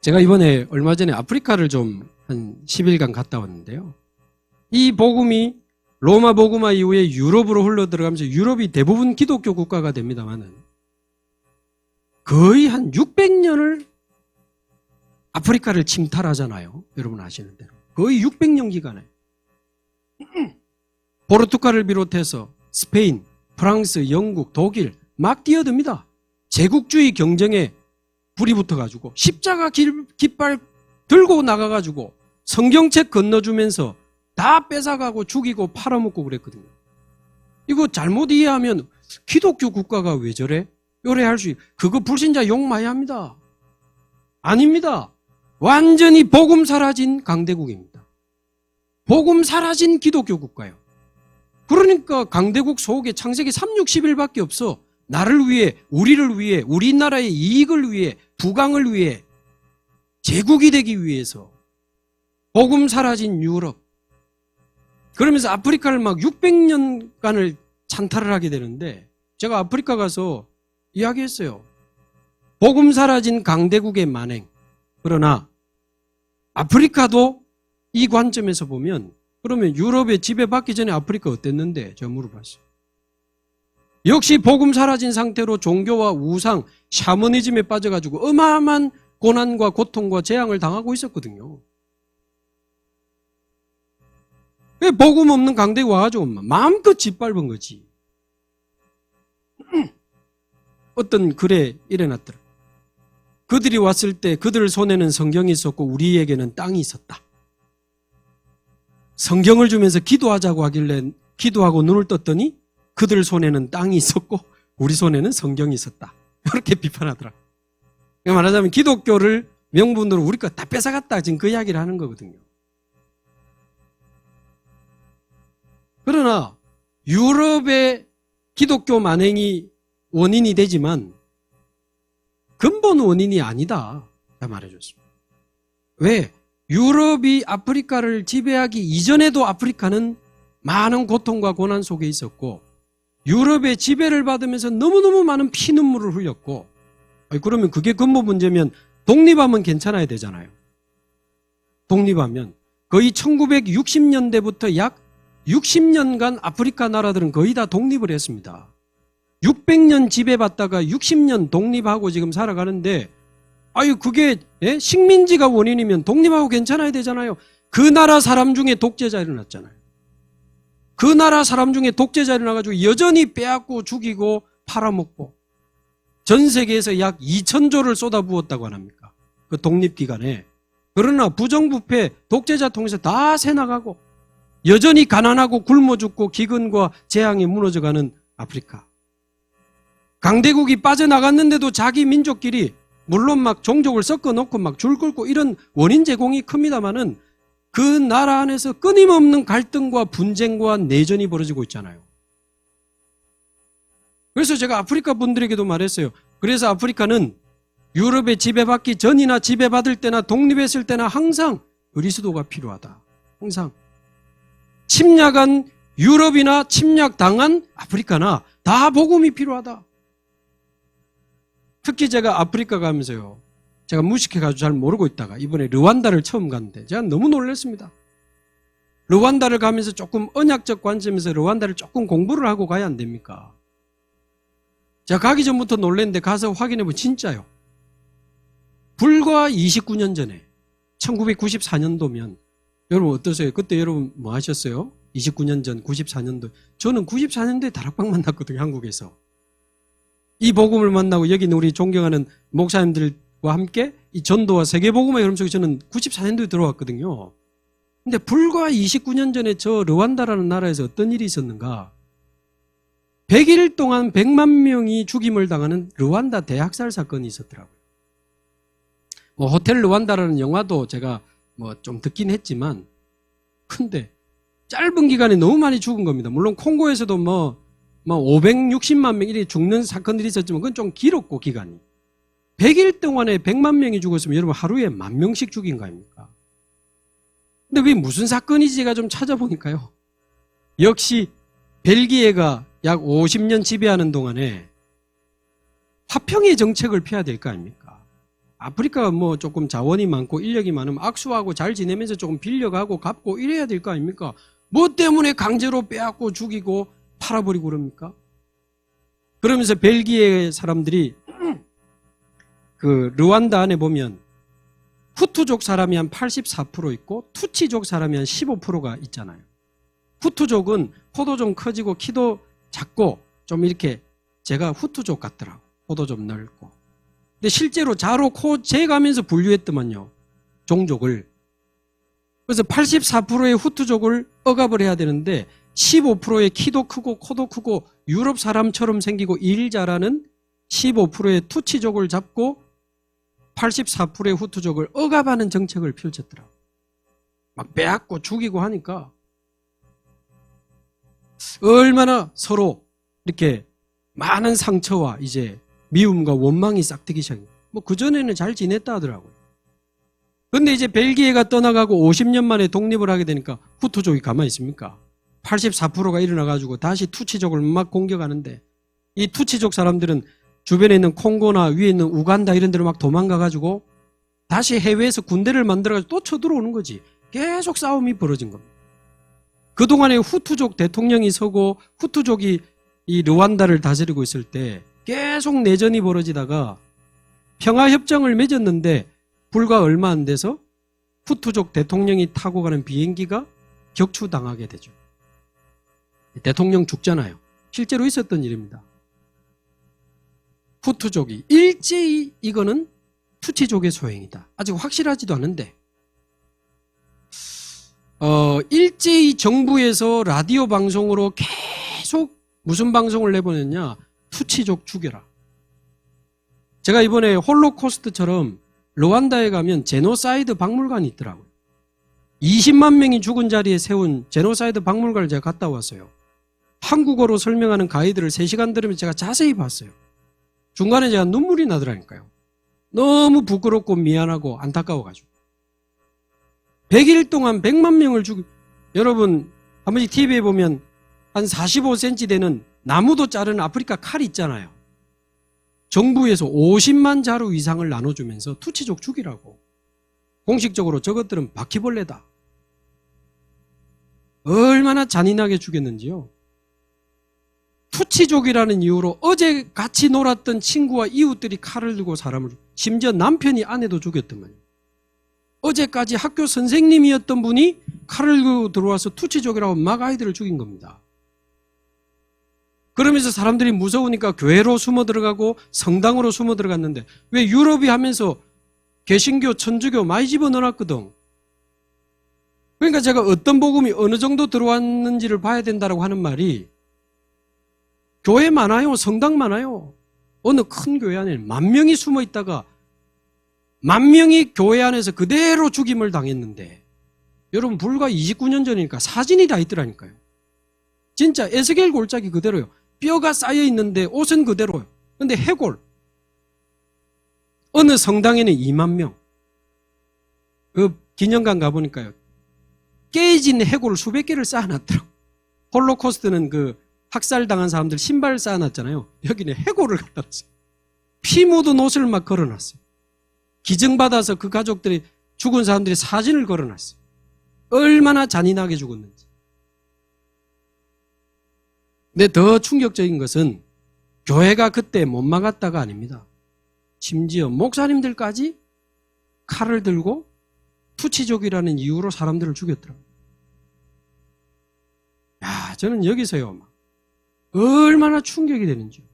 제가 이번에 얼마 전에 아프리카를 좀 한 10일간 갔다 왔는데요. 이 복음이 로마 복음화 이후에 유럽으로 흘러들어가면서 유럽이 대부분 기독교 국가가 됩니다만은 거의 한 600년을 아프리카를 침탈하잖아요. 여러분 아시는 대로. 거의 600년 기간에 포르투갈을 비롯해서 스페인, 프랑스, 영국, 독일 막 뛰어듭니다. 제국주의 경쟁에 불이 붙어가지고 십자가 깃발 들고 나가가지고 성경책 건너주면서 다 뺏어가고 죽이고 팔아먹고 그랬거든요. 이거 잘못 이해하면 기독교 국가가 왜 저래? 요래할 수 있고 그거 불신자 욕 많이 합니다. 아닙니다. 완전히 복음 사라진 강대국입니다. 복음 사라진 기독교 국가예요. 그러니까 강대국 속에 창세기 3, 60일밖에 없어. 나를 위해, 우리를 위해, 우리나라의 이익을 위해, 부강을 위해, 제국이 되기 위해서 복음 사라진 유럽. 그러면서 아프리카를 막 600년간을 찬탈을 하게 되는데 제가 아프리카 가서 이야기했어요. 복음 사라진 강대국의 만행. 그러나 아프리카도 이 관점에서 보면 그러면 유럽에 지배받기 전에 아프리카 어땠는데? 제가 물어봤어요. 역시 복음 사라진 상태로 종교와 우상, 샤머니즘에 빠져가지고 어마어마한 고난과 고통과 재앙을 당하고 있었거든요. 왜 복음 없는 강대국 와가지고 마음껏 짓밟은 거지. 어떤 글에 일어났더라. 그들이 왔을 때 그들 손에는 성경이 있었고 우리에게는 땅이 있었다. 성경을 주면서 기도하자고 하길래 기도하고 눈을 떴더니 그들 손에는 땅이 있었고 우리 손에는 성경이 있었다. 이렇게 비판하더라. 말하자면 기독교를 명분으로 우리 거 다 뺏어갔다. 지금 그 이야기를 하는 거거든요. 그러나 유럽의 기독교 만행이 원인이 되지만 근본 원인이 아니다. 말해줬습니다. 왜? 유럽이 아프리카를 지배하기 이전에도 아프리카는 많은 고통과 고난 속에 있었고 유럽의 지배를 받으면서 너무너무 많은 피눈물을 흘렸고 그러면 그게 근본 문제면 독립하면 괜찮아야 되잖아요. 독립하면 거의 1960년대부터 약 60년간 아프리카 나라들은 거의 다 독립을 했습니다. 600년 지배받다가 60년 독립하고 지금 살아가는데 그게 식민지가 원인이면 독립하고 괜찮아야 되잖아요. 그 나라 사람 중에 독재자 일어났잖아요. 그 나라 사람 중에 독재자 일어나가지고 여전히 빼앗고 죽이고 팔아먹고 전 세계에서 약 2,000조를 쏟아부었다고 합니까? 그 독립기간에. 그러나 부정부패, 독재자 통해서 다 새나가고 여전히 가난하고 굶어 죽고 기근과 재앙에 무너져가는 아프리카. 강대국이 빠져나갔는데도 자기 민족끼리 물론 막 종족을 섞어놓고 막 줄 끓고 이런 원인 제공이 큽니다마는 그 나라 안에서 끊임없는 갈등과 분쟁과 내전이 벌어지고 있잖아요. 그래서 제가 아프리카 분들에게도 말했어요. 그래서 아프리카는 유럽에 지배받기 전이나 지배받을 때나 독립했을 때나 항상 그리스도가 필요하다. 항상. 침략한 유럽이나 침략당한 아프리카나 다 복음이 필요하다. 특히 제가 아프리카 가면서요. 제가 무식해가지고 잘 모르고 있다가 이번에 르완다를 처음 갔는데 제가 너무 놀랐습니다. 르완다를 가면서 조금 언약적 관점에서 르완다를 조금 공부를 하고 가야 안 됩니까? 제가 가기 전부터 놀랐는데 가서 확인해보면 진짜요. 불과 29년 전에 1994년도면 여러분 어떠세요? 그때 여러분 뭐 하셨어요? 29년 전 94년도. 저는 94년도에 다락방 만났거든요. 한국에서. 이 복음을 만나고 여기 있는 우리 존경하는 목사님들과 함께 이 전도와 세계복음의 흐름 속에 저는 94년도에 들어왔거든요. 근데 불과 29년 전에 저 르완다라는 나라에서 어떤 일이 있었는가? 100일 동안 100만 명이 죽임을 당하는 르완다 대학살 사건이 있었더라고요. 뭐 호텔 르완다라는 영화도 제가 뭐 좀 듣긴 했지만 근데 짧은 기간에 너무 많이 죽은 겁니다. 물론 콩고에서도 뭐 560만 명 이렇게 죽는 사건들이 있었지만 그건 좀 길었고 기간이. 100일 동안에 100만 명이 죽었으면 여러분 하루에 10,000명씩 죽인 거 아닙니까? 근데 그게 무슨 사건이지 제가 좀 찾아보니까요. 역시 벨기에가 약 50년 지배하는 동안에 화평의 정책을 펴야 될 거 아닙니까? 아프리카가 뭐 조금 자원이 많고 인력이 많으면 악수하고 잘 지내면서 조금 빌려가고 갚고 이래야 될 거 아닙니까? 뭐 때문에 강제로 빼앗고 죽이고 팔아버리고 그럽니까? 그러면서 벨기에 사람들이 그 르완다 안에 보면 후투족 사람이 한 84% 있고 투치족 사람이 한 15%가 있잖아요. 후투족은 코도 좀 커지고 키도 작고 좀 이렇게 제가 후투족 같더라고. 코도 좀 넓고. 근데 실제로 자로 코 재가면서 분류했더만요. 종족을. 그래서 84%의 후투족을 억압을 해야 되는데 15%의 키도 크고 코도 크고 유럽 사람처럼 생기고 일 잘하는 15%의 투치족을 잡고 84%의 후투족을 억압하는 정책을 펼쳤더라고요. 막 빼앗고 죽이고 하니까 얼마나 서로 이렇게 많은 상처와 이제 미움과 원망이 싹트기 시작해요. 뭐 그전에는 잘 지냈다 하더라고요. 근데 이제 벨기에가 떠나가고 50년 만에 독립을 하게 되니까 후투족이 가만히 있습니까? 84%가 일어나가지고 다시 투치족을 막 공격하는데 이 투치족 사람들은 주변에 있는 콩고나 위에 있는 우간다 이런 데로 막 도망가가지고 다시 해외에서 군대를 만들어가지고 또 쳐들어오는 거지. 계속 싸움이 벌어진 겁니다. 그동안에 후투족 대통령이 서고 후투족이 이 르완다를 다스리고 있을 때 계속 내전이 벌어지다가 평화협정을 맺었는데 불과 얼마 안 돼서 후투족 대통령이 타고 가는 비행기가 격추당하게 되죠. 대통령 죽잖아요. 실제로 있었던 일입니다. 후투족이 일제히 이거는 투치족의 소행이다. 아직 확실하지도 않은데 일제히 정부에서 라디오 방송으로 계속 무슨 방송을 내보냈냐. 투치족 죽여라. 제가 이번에 홀로코스트처럼 르완다에 가면 제노사이드 박물관이 있더라고요. 20만 명이 죽은 자리에 세운 제노사이드 박물관을 제가 갔다 왔어요. 한국어로 설명하는 가이드를 3시간 들으면서 제가 자세히 봤어요. 중간에 제가 눈물이 나더라니까요. 너무 부끄럽고 미안하고 안타까워가지고. 100일 동안 100만 명을 여러분 한 번씩 TV에 보면 한 45cm 되는 나무도 자르는 아프리카 칼이 있잖아요. 정부에서 50만 자루 이상을 나눠주면서 투치족 죽이라고. 공식적으로 저것들은 바퀴벌레다. 얼마나 잔인하게 죽였는지요. 투치족이라는 이유로 어제 같이 놀았던 친구와 이웃들이 칼을 들고 사람을, 심지어 남편이 아내도 죽였더만요. 어제까지 학교 선생님이었던 분이 칼을 들고 들어와서 투치족이라고 막 아이들을 죽인 겁니다. 그러면서 사람들이 무서우니까 교회로 숨어 들어가고 성당으로 숨어 들어갔는데 왜 유럽이 하면서 개신교, 천주교 많이 집어넣어놨거든. 그러니까 제가 어떤 복음이 어느 정도 들어왔는지를 봐야 된다고 하는 말이 교회 많아요. 성당 많아요. 어느 큰 교회 안에 10,000명이 숨어 있다가 10,000명이 교회 안에서 그대로 죽임을 당했는데 여러분 불과 29년 전이니까 사진이 다 있더라니까요. 진짜 에스겔 골짜기 그대로요. 뼈가 쌓여 있는데 옷은 그대로요. 근데 해골. 어느 성당에는 20,000명. 그 기념관 가보니까요. 깨진 해골 수백 개를 쌓아놨더라고요. 홀로코스트는 그 학살당한 사람들 신발 쌓아놨잖아요. 여기는 해골을 갖다 놨어요. 피 묻은 옷을 막 걸어놨어요. 기증받아서 그 가족들이 죽은 사람들이 사진을 걸어놨어요. 얼마나 잔인하게 죽었는지. 근데 더 충격적인 것은 교회가 그때 못 막았다가 아닙니다. 심지어 목사님들까지 칼을 들고 투치족이라는 이유로 사람들을 죽였더라고요. 야, 저는 여기서요, 막 얼마나 충격이 되는지요.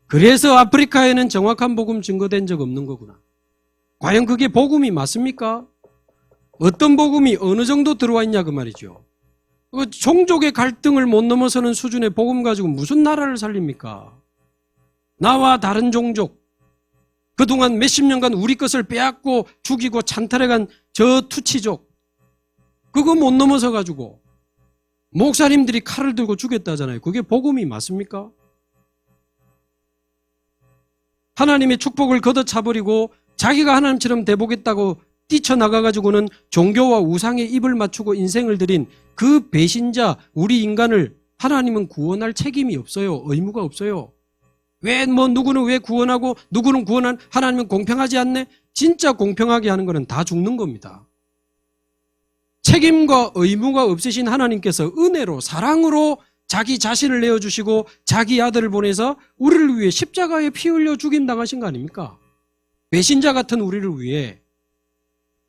그래서 아프리카에는 정확한 복음 증거된 적 없는 거구나. 과연 그게 복음이 맞습니까? 어떤 복음이 어느 정도 들어와 있냐 그 말이죠. 그 종족의 갈등을 못 넘어서는 수준의 복음 가지고 무슨 나라를 살립니까? 나와 다른 종족, 그동안 몇십 년간 우리 것을 빼앗고 죽이고 찬탈해간 저 투치족, 그거 못 넘어서 가지고 목사님들이 칼을 들고 죽였다잖아요. 그게 복음이 맞습니까? 하나님의 축복을 걷어차버리고 자기가 하나님처럼 돼보겠다고 뛰쳐나가가지고는 종교와 우상에 입을 맞추고 인생을 들인 그 배신자 우리 인간을 하나님은 구원할 책임이 없어요. 의무가 없어요. 왜 누구는 왜 구원하고 누구는 구원한 하나님은 공평하지 않네? 진짜 공평하게 하는 거는 다 죽는 겁니다. 책임과 의무가 없으신 하나님께서 은혜로 사랑으로 자기 자신을 내어주시고 자기 아들을 보내서 우리를 위해 십자가에 피 흘려 죽임 당하신 거 아닙니까? 배신자 같은 우리를 위해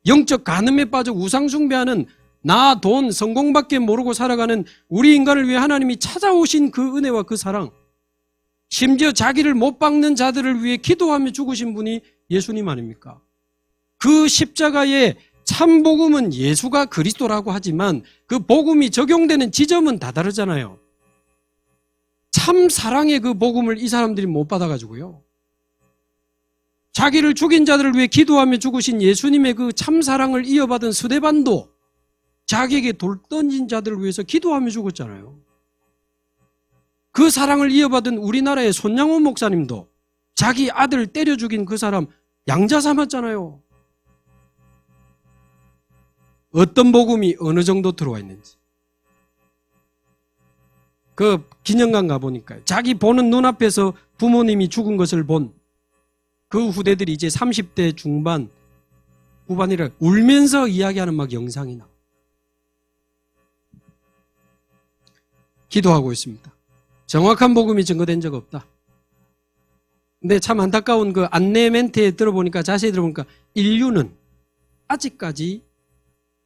영적 간음에 빠져 우상 숭배하는 나, 돈, 성공밖에 모르고 살아가는 우리 인간을 위해 하나님이 찾아오신 그 은혜와 그 사랑, 심지어 자기를 못 박는 자들을 위해 기도하며 죽으신 분이 예수님 아닙니까? 그 십자가의 참 복음은 예수가 그리스도라고 하지만 그 복음이 적용되는 지점은 다 다르잖아요. 참 사랑의 그 복음을 이 사람들이 못 받아가지고요. 자기를 죽인 자들을 위해 기도하며 죽으신 예수님의 그 참 사랑을 이어받은 스데반도 자기에게 돌 던진 자들을 위해서 기도하며 죽었잖아요. 그 사랑을 이어받은 우리나라의 손양호 목사님도 자기 아들 때려 죽인 그 사람 양자 삼았잖아요. 어떤 복음이 어느 정도 들어와 있는지. 그 기념관 가보니까요. 자기 보는 눈앞에서 부모님이 죽은 것을 본 그 후대들이 이제 30대 중반, 후반이라 울면서 이야기하는 막 영상이 나와요. 기도하고 있습니다. 정확한 복음이 증거된 적 없다. 근데 참 안타까운 그 안내 멘트에 들어보니까 자세히 들어보니까 인류는 아직까지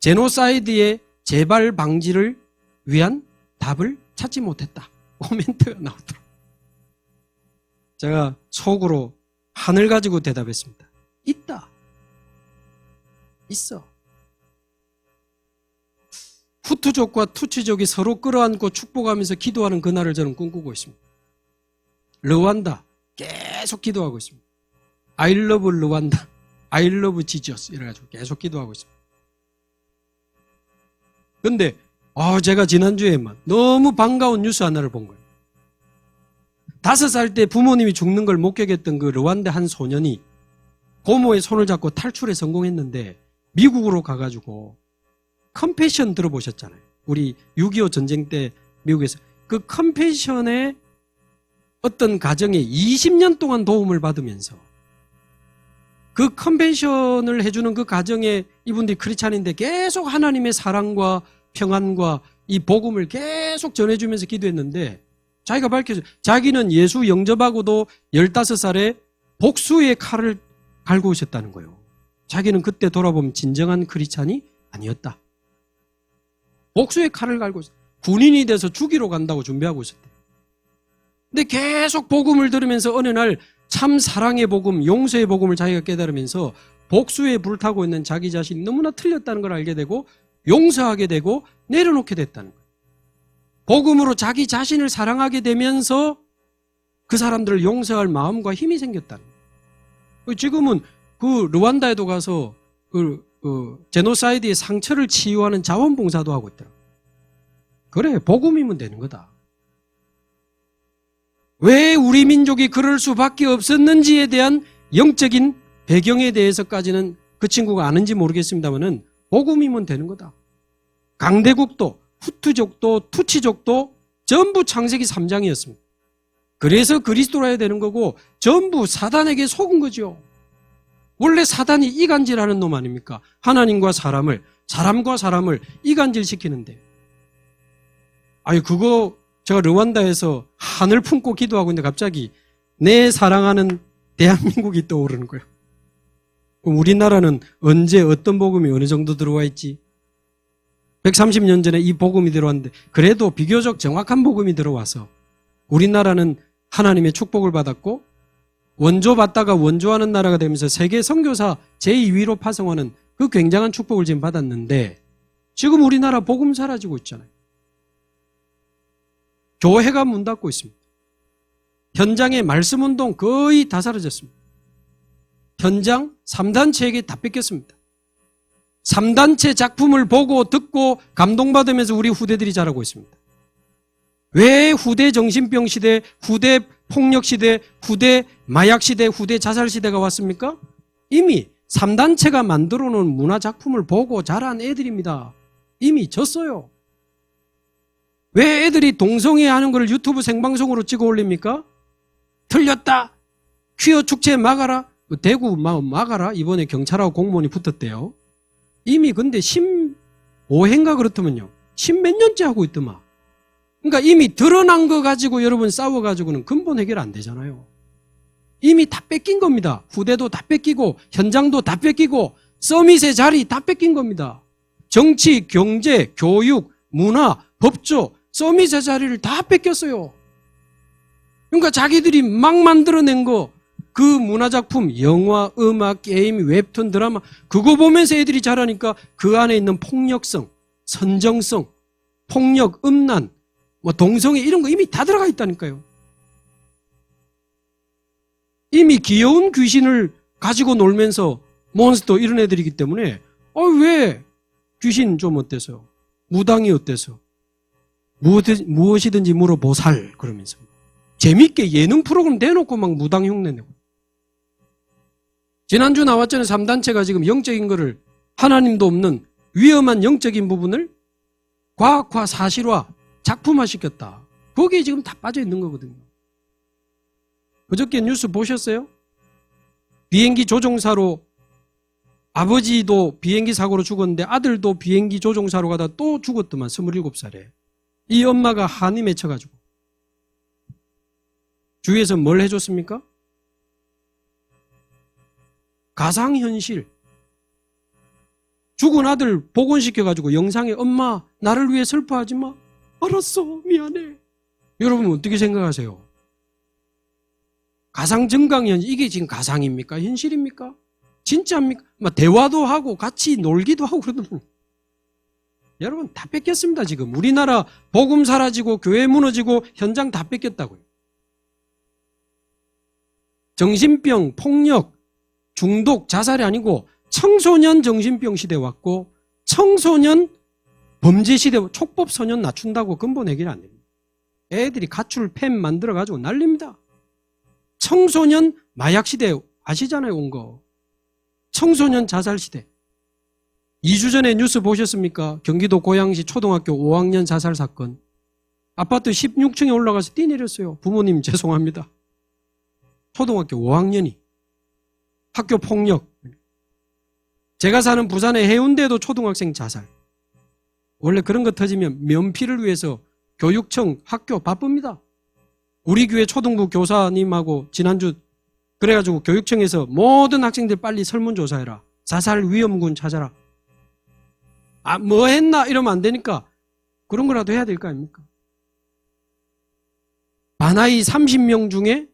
제노사이드의 재발 방지를 위한 답을 찾지 못했다. 멘트가 나오더라고요. 제가 속으로 하늘 가지고 대답했습니다. 있다. 있어. 후투족과 투치족이 서로 끌어안고 축복하면서 기도하는 그날을 저는 꿈꾸고 있습니다. 르완다 계속 기도하고 있습니다. I love 르완다, I love Jesus 이래가지고 계속 기도하고 있습니다. 그런데 제가 지난주에만 너무 반가운 뉴스 하나를 본 거예요. 5살 때 부모님이 죽는 걸 목격했던 그 르완다 한 소년이 고모의 손을 잡고 탈출에 성공했는데 미국으로 가가지고 컴패션 들어보셨잖아요. 우리 6.25 전쟁 때 미국에서 그 컴패션의 어떤 가정에 20년 동안 도움을 받으면서 그 컴패션을 해주는 그 가정에 이분들이 크리스찬인데 계속 하나님의 사랑과 평안과 이 복음을 계속 전해주면서 기도했는데 자기가 밝혀줘. 자기는 예수 영접하고도 15살에 복수의 칼을 갈고 오셨다는 거예요. 자기는 그때 돌아보면 진정한 크리스찬이 아니었다. 복수의 칼을 갈고 있었다. 군인이 돼서 죽이러 간다고 준비하고 있었대. 근데 계속 복음을 들으면서 어느 날 참 사랑의 복음, 용서의 복음을 자기가 깨달으면서 복수에 불타고 있는 자기 자신이 너무나 틀렸다는 걸 알게 되고 용서하게 되고 내려놓게 됐다는 거예요. 복음으로 자기 자신을 사랑하게 되면서 그 사람들을 용서할 마음과 힘이 생겼다는 거예요. 지금은 그 르완다에도 가서 제노사이드의 상처를 치유하는 자원봉사도 하고 있더라고요. 그래, 복음이면 되는 거다. 왜 우리 민족이 그럴 수밖에 없었는지에 대한 영적인 배경에 대해서까지는 그 친구가 아는지 모르겠습니다만은 복음이면 되는 거다. 강대국도 후투족도 투치족도 전부 창세기 3장이었습니다. 그래서 그리스도로 해야 되는 거고 전부 사단에게 속은 거죠. 원래 사단이 이간질하는 놈 아닙니까? 하나님과 사람을, 사람과 사람을 이간질시키는데. 아니 그거 제가 르완다에서 하늘 품고 기도하고 있는데 갑자기 내 사랑하는 대한민국이 떠오르는 거예요. 그럼 우리나라는 언제 어떤 복음이 어느 정도 들어와 있지? 130년 전에 이 복음이 들어왔는데 그래도 비교적 정확한 복음이 들어와서 우리나라는 하나님의 축복을 받았고 원조받다가 원조하는 나라가 되면서 세계 선교사 제2위로 파송하는 그 굉장한 축복을 지금 받았는데 지금 우리나라 복음 사라지고 있잖아요. 교회가 문 닫고 있습니다. 현장의 말씀운동 거의 다 사라졌습니다. 현장 3단체에게 다 뺏겼습니다. 3단체 작품을 보고 듣고 감동받으면서 우리 후대들이 자라고 있습니다. 왜 후대 정신병 시대, 후대 폭력 시대, 후대 마약 시대, 후대 자살 시대가 왔습니까? 이미 3단체가 만들어 놓은 문화 작품을 보고 자란 애들입니다. 이미 졌어요. 왜 애들이 동성애 하는 걸 유튜브 생방송으로 찍어 올립니까? 틀렸다. 퀴어 축제 막아라. 대구 막아라. 이번에 경찰하고 공무원이 붙었대요. 이미 근데 15회인가 그렇다면요. 10몇 년째 하고 있더만. 그러니까 이미 드러난 거 가지고 여러분 싸워가지고는 근본 해결 안 되잖아요. 이미 다 뺏긴 겁니다. 후대도 다 뺏기고 현장도 다 뺏기고 서밋의 자리 다 뺏긴 겁니다. 정치, 경제, 교육, 문화, 법조 서밋의 자리를 다 뺏겼어요. 그러니까 자기들이 막 만들어낸 거 그 문화작품, 영화, 음악, 게임, 웹툰, 드라마 그거 보면서 애들이 자라니까 그 안에 있는 폭력성, 선정성, 폭력, 음란, 동성애 이런 거 이미 다 들어가 있다니까요. 이미 귀여운 귀신을 가지고 놀면서 몬스터 이런 애들이기 때문에 왜 귀신 좀 어때서 무당이 어때서 무엇이든지 물어보살 그러면서 재밌게 예능 프로그램 대놓고 막 무당 흉내내고. 지난주 나왔잖아요. 3단체가 지금 영적인 거를 하나님도 없는 위험한 영적인 부분을 과학화, 사실화, 작품화 시켰다. 거기에 지금 다 빠져 있는 거거든요. 그저께 뉴스 보셨어요? 비행기 조종사로 아버지도 비행기 사고로 죽었는데 아들도 비행기 조종사로 가다 또 죽었더만 27살에. 이 엄마가 한이 맺혀가지고. 주위에서 뭘 해줬습니까? 가상현실. 죽은 아들 복원시켜가지고 영상에 엄마 나를 위해 슬퍼하지 마. 알았어 미안해. 여러분 어떻게 생각하세요? 가상증강현실 이게 지금 가상입니까? 현실입니까? 진짜입니까? 대화도 하고 같이 놀기도 하고 그러더니 여러분 다 뺏겼습니다. 지금 우리나라 복음 사라지고 교회 무너지고 현장 다 뺏겼다고요. 정신병, 폭력, 중독, 자살이 아니고 청소년 정신병 시대 왔고 청소년 범죄 시대 촉법소년 낮춘다고 근본 해결 안 됩니다. 애들이 가출 팸 만들어가지고 난립니다. 청소년 마약 시대 아시잖아요. 온 거. 청소년 자살 시대. 2주 전에 뉴스 보셨습니까? 경기도 고양시 초등학교 5학년 자살 사건. 아파트 16층에 올라가서 뛰내렸어요. 부모님 죄송합니다. 초등학교 5학년이. 학교 폭력. 제가 사는 부산의 해운대도 초등학생 자살. 원래 그런 거 터지면 면피를 위해서 교육청, 학교 바쁩니다. 우리 교회 초등부 교사님하고 지난주 그래가지고 교육청에서 모든 학생들 빨리 설문조사해라. 자살 위험군 찾아라. 뭐 했나 이러면 안 되니까 그런 거라도 해야 될 거 아닙니까? 반 아이 30명 중에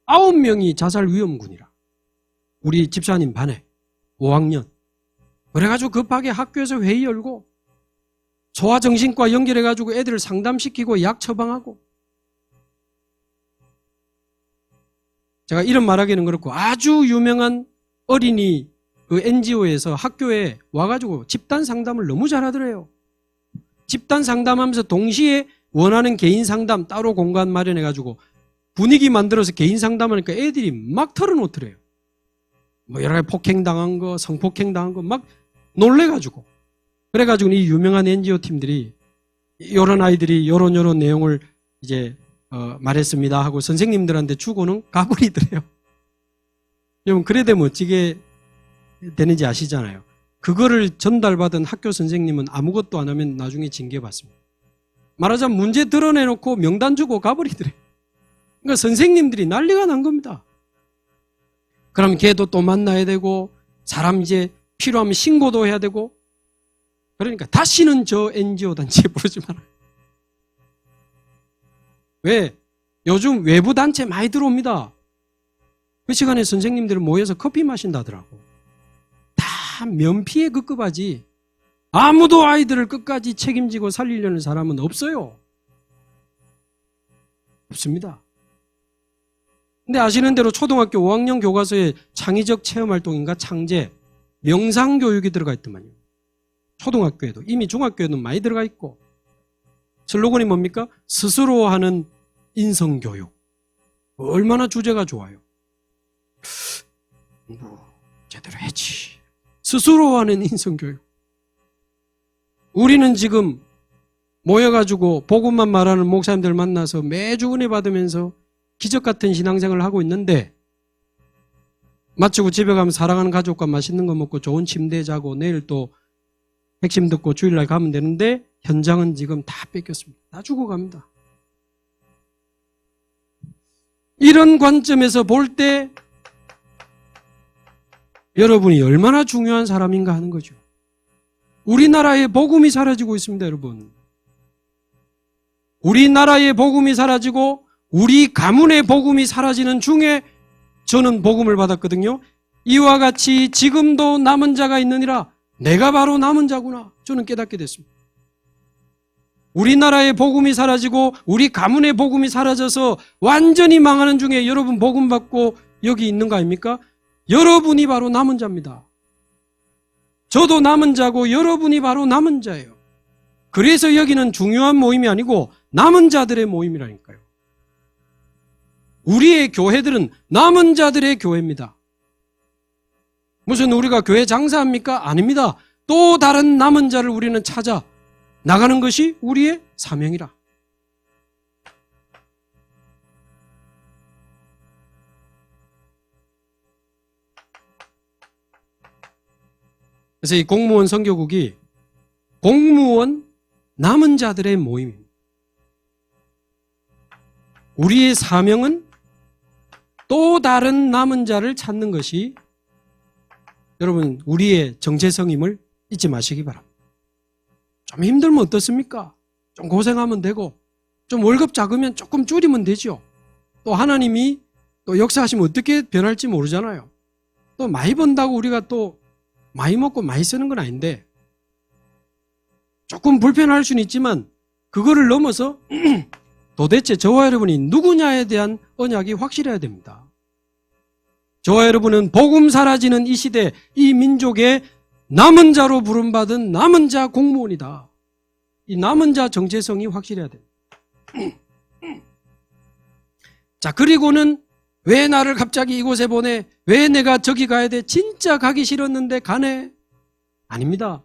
9명이 자살 위험군이라. 우리 집사님 반에 5학년. 그래가지고 급하게 학교에서 회의 열고 소아정신과 연결해가지고 애들을 상담시키고 약 처방하고. 제가 이런 말하기는 그렇고 아주 유명한 어린이 그 NGO에서 학교에 와가지고 집단 상담을 너무 잘하더래요. 집단 상담하면서 동시에 원하는 개인 상담 따로 공간 마련해가지고 분위기 만들어서 개인 상담하니까 애들이 막 털어놓더래요. 뭐 여러 가지 폭행당한 거, 성폭행당한 거 막 놀래가지고. 그래가지고 이 유명한 NGO 팀들이 요런 아이들이 요런 내용을 이제 말했습니다 하고 선생님들한테 주고는 가버리더래요. 여러분 그래 되면 어찌게 되는지 아시잖아요. 그거를 전달받은 학교 선생님은 아무것도 안 하면 나중에 징계받습니다. 말하자면 문제 드러내놓고 명단 주고 가버리더래요. 그러니까 선생님들이 난리가 난 겁니다. 그럼 걔도 또 만나야 되고 사람 이제 필요하면 신고도 해야 되고 그러니까 다시는 저 NGO 단체에 부르지 말아요. 왜? 요즘 외부 단체 많이 들어옵니다. 그 시간에 선생님들 모여서 커피 마신다더라고. 다 면피에 급급하지. 아무도 아이들을 끝까지 책임지고 살리려는 사람은 없어요. 없습니다. 근데 아시는 대로 초등학교 5학년 교과서에 창의적 체험활동인가 창제, 명상교육이 들어가 있더만요. 초등학교에도 이미 중학교에도 많이 들어가 있고 슬로건이 뭡니까? 스스로 하는 인성교육. 얼마나 주제가 좋아요. 뭐 제대로 했지. 스스로 하는 인성교육. 우리는 지금 모여가지고 복음만 말하는 목사님들 만나서 매주 은혜 받으면서 기적같은 신앙생활을 하고 있는데 마치고 집에 가면 사랑하는 가족과 맛있는 거 먹고 좋은 침대에 자고 내일 또 핵심 듣고 주일날 가면 되는데 현장은 지금 다 뺏겼습니다. 다 죽어갑니다. 이런 관점에서 볼 때 여러분이 얼마나 중요한 사람인가 하는 거죠. 우리나라의 복음이 사라지고 있습니다, 여러분. 우리나라의 복음이 사라지고 우리 가문의 복음이 사라지는 중에 저는 복음을 받았거든요. 이와 같이 지금도 남은 자가 있느니라. 내가 바로 남은 자구나. 저는 깨닫게 됐습니다. 우리나라의 복음이 사라지고 우리 가문의 복음이 사라져서 완전히 망하는 중에 여러분 복음 받고 여기 있는 거 아닙니까? 여러분이 바로 남은 자입니다. 저도 남은 자고 여러분이 바로 남은 자예요. 그래서 여기는 중요한 모임이 아니고 남은 자들의 모임이라니까요. 우리의 교회들은 남은 자들의 교회입니다. 무슨 우리가 교회 장사합니까? 아닙니다. 또 다른 남은 자를 우리는 찾아 나가는 것이 우리의 사명이라. 그래서 이 공무원 선교국이 공무원 남은 자들의 모임입니다. 우리의 사명은 또 다른 남은 자를 찾는 것이 여러분 우리의 정체성임을 잊지 마시기 바랍니다. 좀 힘들면 어떻습니까? 좀 고생하면 되고 좀 월급 작으면 조금 줄이면 되죠. 또 하나님이 또 역사하시면 어떻게 변할지 모르잖아요. 또 많이 번다고 우리가 또 많이 먹고 많이 쓰는 건 아닌데 조금 불편할 수는 있지만 그거를 넘어서 도대체 저와 여러분이 누구냐에 대한 언약이 확실해야 됩니다. 저와 여러분은 복음 사라지는 이 시대, 이 민족의 남은 자로 부름받은 남은 자 공무원이다. 이 남은 자 정체성이 확실해야 됩니다. 자, 그리고는 왜 나를 갑자기 이곳에 보내? 왜 내가 저기 가야 돼? 진짜 가기 싫었는데 가네? 아닙니다.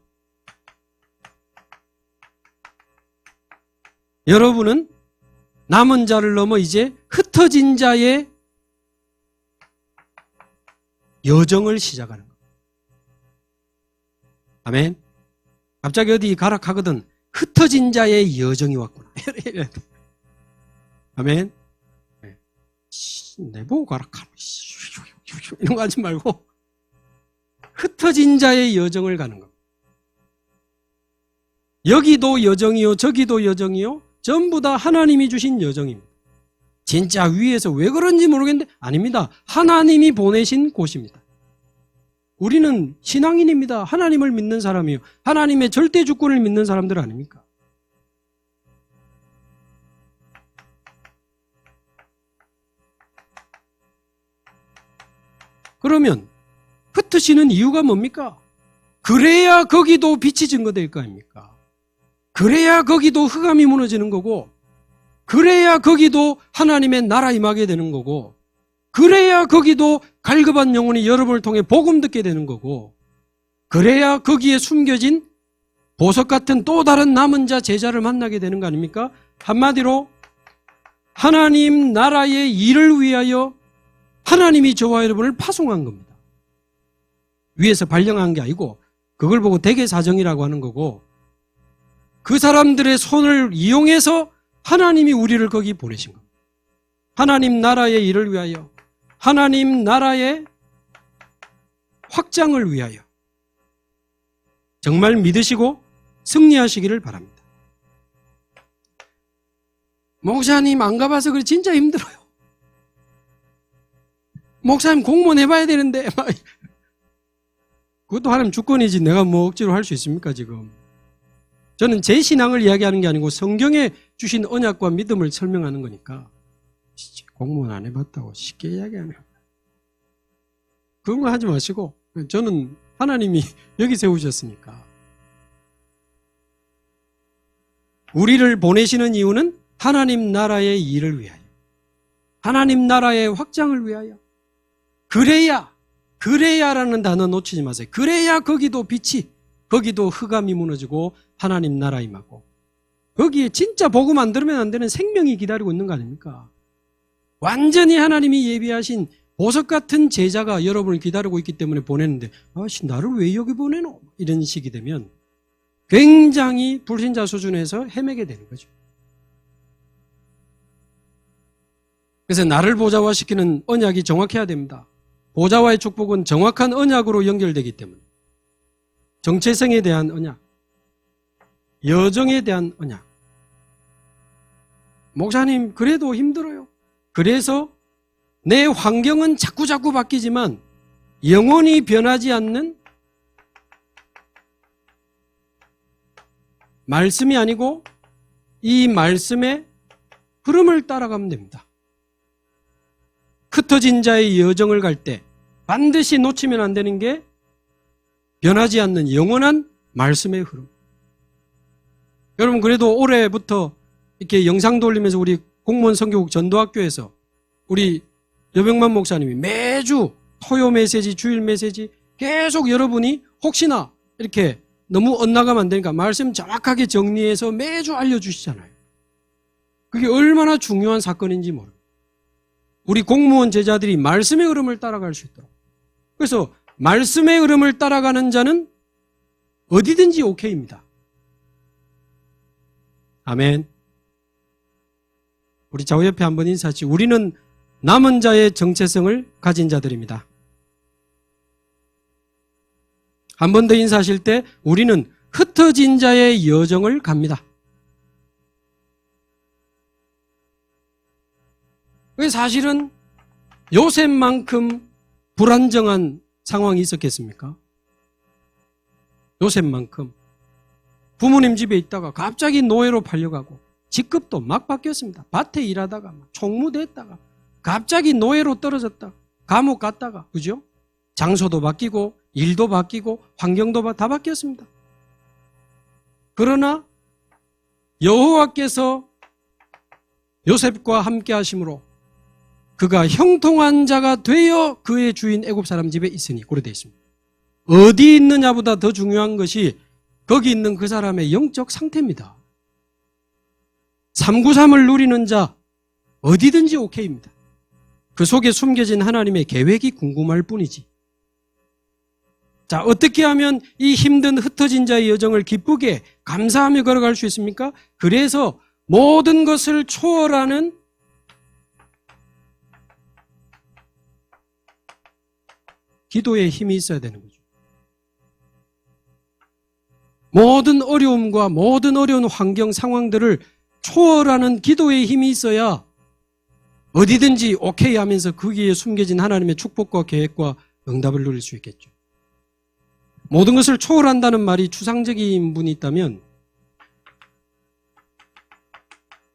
여러분은 남은 자를 넘어 이제 흩어진 자의 여정을 시작하는 겁니다. 아멘. 갑자기 어디 가락하거든 흩어진 자의 여정이 왔구나. 아멘. 내보고 가락하라. 이런 거 하지 말고 흩어진 자의 여정을 가는 겁니다. 여기도 여정이요 저기도 여정이요 전부 다 하나님이 주신 여정입니다. 진짜 위에서 왜 그런지 모르겠는데 아닙니다. 하나님이 보내신 곳입니다. 우리는 신앙인입니다. 하나님을 믿는 사람이요. 하나님의 절대 주권을 믿는 사람들 아닙니까? 그러면 흩으시는 이유가 뭡니까? 그래야 거기도 빛이 증거될 거 아닙니까? 그래야 거기도 흑암이 무너지는 거고, 그래야 거기도 하나님의 나라 임하게 되는 거고, 그래야 거기도 갈급한 영혼이 여러분을 통해 복음 듣게 되는 거고, 그래야 거기에 숨겨진 보석 같은 또 다른 남은 자 제자를 만나게 되는 거 아닙니까? 한마디로 하나님 나라의 일을 위하여 하나님이 저와 여러분을 파송한 겁니다. 위에서 발령한 게 아니고 그걸 보고 대개사정이라고 하는 거고, 그 사람들의 손을 이용해서 하나님이 우리를 거기 보내신 겁니다. 하나님 나라의 일을 위하여, 하나님 나라의 확장을 위하여 정말 믿으시고 승리하시기를 바랍니다. 목사님 안 가봐서 그래 진짜 힘들어요. 목사님 공무원 해봐야 되는데 그것도 하나님 주권이지 내가 뭐 억지로 할 수 있습니까 지금. 저는 제 신앙을 이야기하는 게 아니고 성경에 주신 언약과 믿음을 설명하는 거니까 공무원 안 해봤다고 쉽게 이야기하면 그런 거 하지 마시고 저는 하나님이 여기 세우셨으니까 우리를 보내시는 이유는 하나님 나라의 일을 위하여, 하나님 나라의 확장을 위하여. 그래야라는 단어 놓치지 마세요. 그래야 거기도 빛이, 거기도 흑암이 무너지고 하나님 나라 임하고, 거기에 진짜 복음 안 들으면 안 되는 생명이 기다리고 있는 거 아닙니까? 완전히 하나님이 예비하신 보석 같은 제자가 여러분을 기다리고 있기 때문에 보냈는데 아씨 나를 왜 여기 보내노? 이런 식이 되면 굉장히 불신자 수준에서 헤매게 되는 거죠. 그래서 나를 보좌화시키는 언약이 정확해야 됩니다. 보좌와의 축복은 정확한 언약으로 연결되기 때문에 정체성에 대한 언약, 여정에 대한 언약. 목사님 그래도 힘들어요. 그래서 내 환경은 자꾸자꾸 바뀌지만 영원히 변하지 않는 말씀이 아니고 이 말씀의 흐름을 따라가면 됩니다. 흩어진 자의 여정을 갈 때 반드시 놓치면 안 되는 게 변하지 않는 영원한 말씀의 흐름. 여러분 그래도 올해부터 이렇게 영상 돌리면서 우리 공무원 선교국 전도학교에서 우리 여병만 목사님이 매주 토요 메시지, 주일 메시지 계속 여러분이 혹시나 이렇게 너무 엇나가면 안 되니까 말씀 정확하게 정리해서 매주 알려주시잖아요. 그게 얼마나 중요한 사건인지 모릅니다. 우리 공무원 제자들이 말씀의 흐름을 따라갈 수 있도록. 그래서 말씀의 흐름을 따라가는 자는 어디든지 오케이입니다. 아멘. 우리 좌우 옆에 한번 인사하시죠. 우리는 남은 자의 정체성을 가진 자들입니다. 한 번 더 인사하실 때 우리는 흩어진 자의 여정을 갑니다. 사실은 요셉만큼 불안정한 상황이 있었겠습니까? 요셉만큼 부모님 집에 있다가 갑자기 노예로 팔려가고 직급도 막 바뀌었습니다. 밭에 일하다가 총무됐다가 갑자기 노예로 떨어졌다. 감옥 갔다가 그죠? 장소도 바뀌고 일도 바뀌고 환경도 다 바뀌었습니다. 그러나 여호와께서 요셉과 함께 하심으로 그가 형통한 자가 되어 그의 주인 애굽 사람 집에 있으니 그래 되어 있습니다. 어디 있느냐보다 더 중요한 것이 거기 있는 그 사람의 영적 상태입니다. 393을 누리는 자 어디든지 오케이입니다. 그 속에 숨겨진 하나님의 계획이 궁금할 뿐이지. 자, 어떻게 하면 이 힘든 흩어진 자의 여정을 기쁘게 감사하며 걸어갈 수 있습니까? 그래서 모든 것을 초월하는 기도에 힘이 있어야 되는 거죠. 모든 어려움과 모든 어려운 환경 상황들을 초월하는 기도의 힘이 있어야 어디든지 오케이 하면서 거기에 숨겨진 하나님의 축복과 계획과 응답을 누릴 수 있겠죠. 모든 것을 초월한다는 말이 추상적인 분이 있다면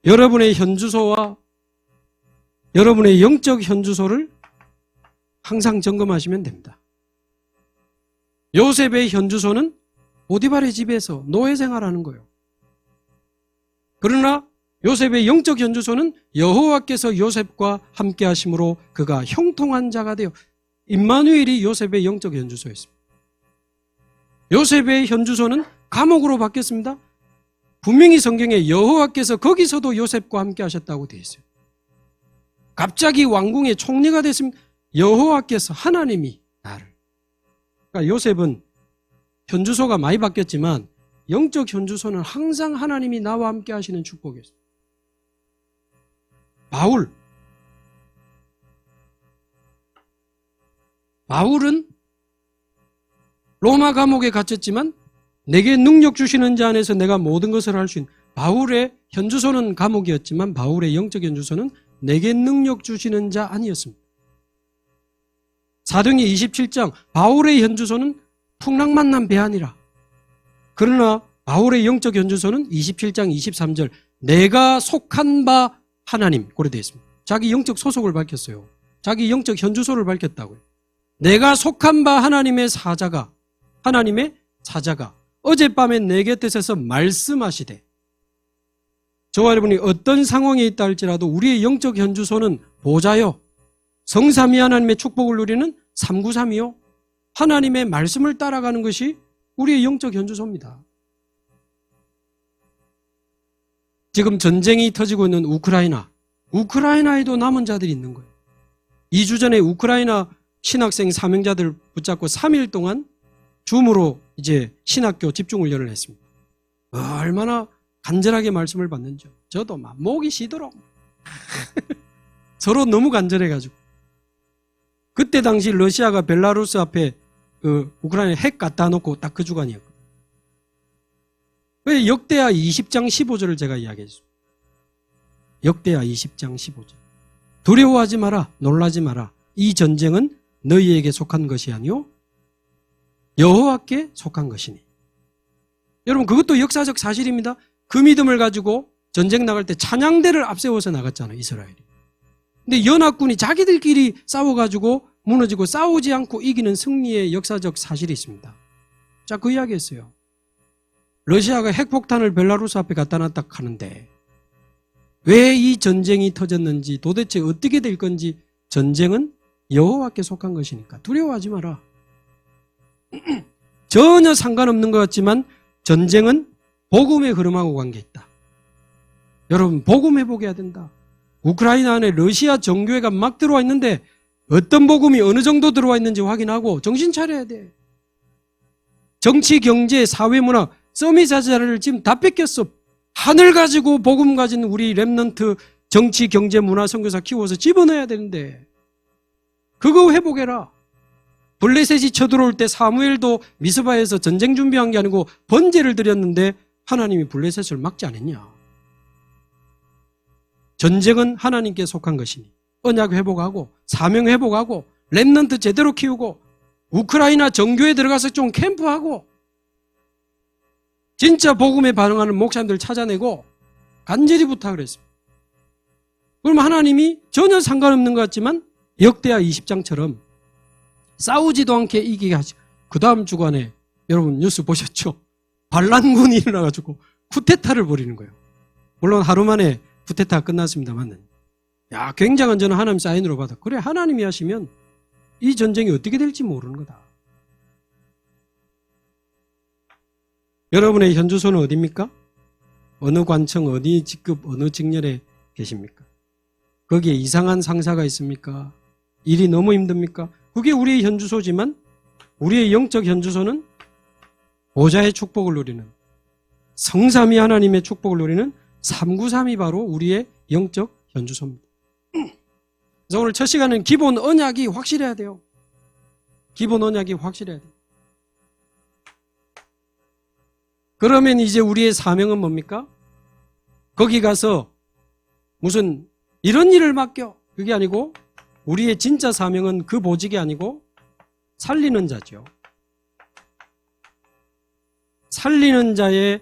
여러분의 현주소와 여러분의 영적 현주소를 항상 점검하시면 됩니다. 요셉의 현주소는 보디발의 집에서 노예 생활하는 거예요. 그러나 요셉의 영적 현주소는 여호와께서 요셉과 함께 하심으로 그가 형통한 자가 되어 임마누엘이 요셉의 영적 현주소였습니다. 요셉의 현주소는 감옥으로 바뀌었습니다. 분명히 성경에 여호와께서 거기서도 요셉과 함께 하셨다고 되어 있어요. 갑자기 왕궁의 총리가 됐습니다. 여호와께서 하나님이 나를. 그러니까 요셉은 현주소가 많이 바뀌었지만 영적 현주소는 항상 하나님이 나와 함께 하시는 축복이었습니다. 바울은 로마 감옥에 갇혔지만 내게 능력 주시는 자 안에서 내가 모든 것을 할 수 있는, 바울의 현주소는 감옥이었지만 바울의 영적 현주소는 내게 능력 주시는 자 아니었습니다. 사도행전 27장 바울의 현주소는 풍랑만난 배 아니라, 그러나 바울의 영적 현주소는 27장 23절 내가 속한 바 하나님, 그래 되어 있습니다. 자기 영적 소속을 밝혔어요. 자기 영적 현주소를 밝혔다고요. 내가 속한 바 하나님의 사자가 어젯밤에 내 곁에서 말씀하시되, 저와 여러분이 어떤 상황에 있다 할지라도 우리의 영적 현주소는 보좌요, 성삼위 하나님의 축복을 누리는 393이요, 하나님의 말씀을 따라가는 것이 우리의 영적 현주소입니다. 지금 전쟁이 터지고 있는 우크라이나에도 남은 자들이 있는 거예요. 2주 전에 우크라이나 신학생 사명자들 붙잡고 3일 동안 줌으로 이제 신학교 집중훈련을 했습니다. 얼마나 간절하게 말씀을 받는지 저도 막 목이 쉬도록 서로 너무 간절해가지고. 그때 당시 러시아가 벨라루스 앞에 우크라이나에 핵 갖다 놓고 딱 그 주간이었거든요. 역대하 20장 15절을 제가 이야기했습니다. 역대하 20장 15절. 두려워하지 마라, 놀라지 마라. 이 전쟁은 너희에게 속한 것이 아니요 여호와께 속한 것이니. 여러분, 그것도 역사적 사실입니다. 그 믿음을 가지고 전쟁 나갈 때 찬양대를 앞세워서 나갔잖아요, 이스라엘이. 근데 연합군이 자기들끼리 싸워가지고 무너지고 싸우지 않고 이기는 승리의 역사적 사실이 있습니다. 자, 그 이야기 했어요. 러시아가 핵폭탄을 벨라루스 앞에 갖다 놨다 하는데 왜 이 전쟁이 터졌는지, 도대체 어떻게 될 건지, 전쟁은 여호와께 속한 것이니까 두려워하지 마라. 전혀 상관없는 것 같지만 전쟁은 복음의 흐름하고 관계있다. 여러분, 복음 회복해야 된다. 우크라이나 안에 러시아 정교회가 막 들어와 있는데 어떤 복음이 어느 정도 들어와 있는지 확인하고 정신 차려야 돼. 정치, 경제, 사회, 문화, 서밋사자를 지금 다 뺏겼어. 하늘 가지고 복음 가진 우리 렘넌트 정치, 경제, 문화 선교사 키워서 집어넣어야 되는데 그거 회복해라. 블레셋이 쳐들어올 때 사무엘도 미스바에서 전쟁 준비한 게 아니고 번제를 드렸는데 하나님이 블레셋을 막지 않았냐. 전쟁은 하나님께 속한 것이니 언약 회복하고 사명 회복하고 렘넌트 제대로 키우고 우크라이나 정교에 들어가서 좀 캠프하고 진짜 복음에 반응하는 목사님들 찾아내고 간절히 부탁을 했습니다. 그러면 하나님이 전혀 상관없는 것 같지만 역대하 20장처럼 싸우지도 않게 이기게 하시고, 그 다음 주간에 여러분 뉴스 보셨죠? 반란군이 일어나가지고 쿠데타를 벌이는 거예요. 물론 하루 만에 쿠데타가 끝났습니다만, 야, 굉장한 저는 하나님 사인으로 받아. 그래, 하나님이 하시면 이 전쟁이 어떻게 될지 모르는 거다. 여러분의 현주소는 어디입니까? 어느 관청, 어디 직급, 어느 직렬에 계십니까? 거기에 이상한 상사가 있습니까? 일이 너무 힘듭니까? 그게 우리의 현주소지만 우리의 영적 현주소는 보좌의 축복을 누리는, 성삼위 하나님의 축복을 누리는 393이 바로 우리의 영적 현주소입니다. 그래서 오늘 첫 시간은 기본 언약이 확실해야 돼요. 기본 언약이 확실해야 돼요. 그러면 이제 우리의 사명은 뭡니까? 거기 가서 무슨 이런 일을 맡겨, 그게 아니고 우리의 진짜 사명은 그 보직이 아니고 살리는 자죠. 살리는 자의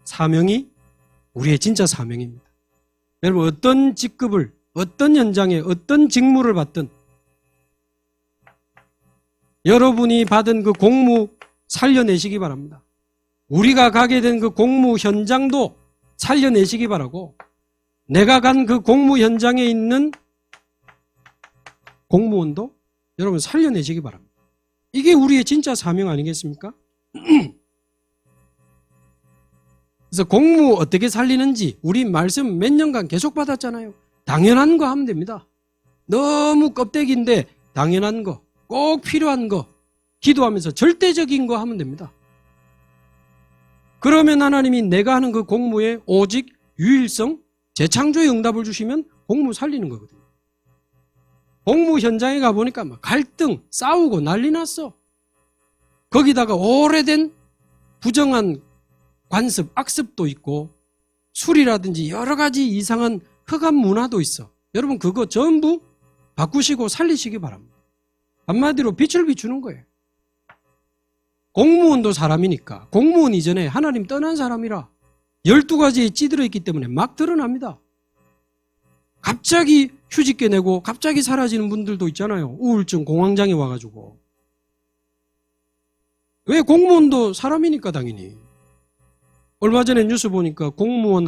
사명이 우리의 진짜 사명입니다. 여러분 어떤 직급을 어떤 현장에 어떤 직무를 받든 여러분이 받은 그 공무 살려내시기 바랍니다. 우리가 가게 된 그 공무 현장도 살려내시기 바라고 내가 간 그 공무 현장에 있는 공무원도 여러분 살려내시기 바랍니다. 이게 우리의 진짜 사명 아니겠습니까? 그래서 공무 어떻게 살리는지 우리 말씀 몇 년간 계속 받았잖아요. 당연한 거 하면 됩니다. 너무 껍데기인데 당연한 거, 꼭 필요한 거, 기도하면서 절대적인 거 하면 됩니다. 그러면 하나님이 내가 하는 그 공무에 오직 유일성, 재창조의 응답을 주시면 공무 살리는 거거든요. 공무 현장에 가보니까 막 갈등, 싸우고 난리 났어. 거기다가 오래된 부정한 관습, 악습도 있고 술이라든지 여러 가지 이상한 흑암 문화도 있어. 여러분 그거 전부 바꾸시고 살리시기 바랍니다. 한마디로 빛을 비추는 거예요. 공무원도 사람이니까 공무원 이전에 하나님 떠난 사람이라 12가지에 찌들어 있기 때문에 막 드러납니다. 갑자기 휴직계 내고 갑자기 사라지는 분들도 있잖아요. 우울증 공황장애 와가지고. 왜? 공무원도 사람이니까 당연히. 얼마 전에 뉴스 보니까 공무원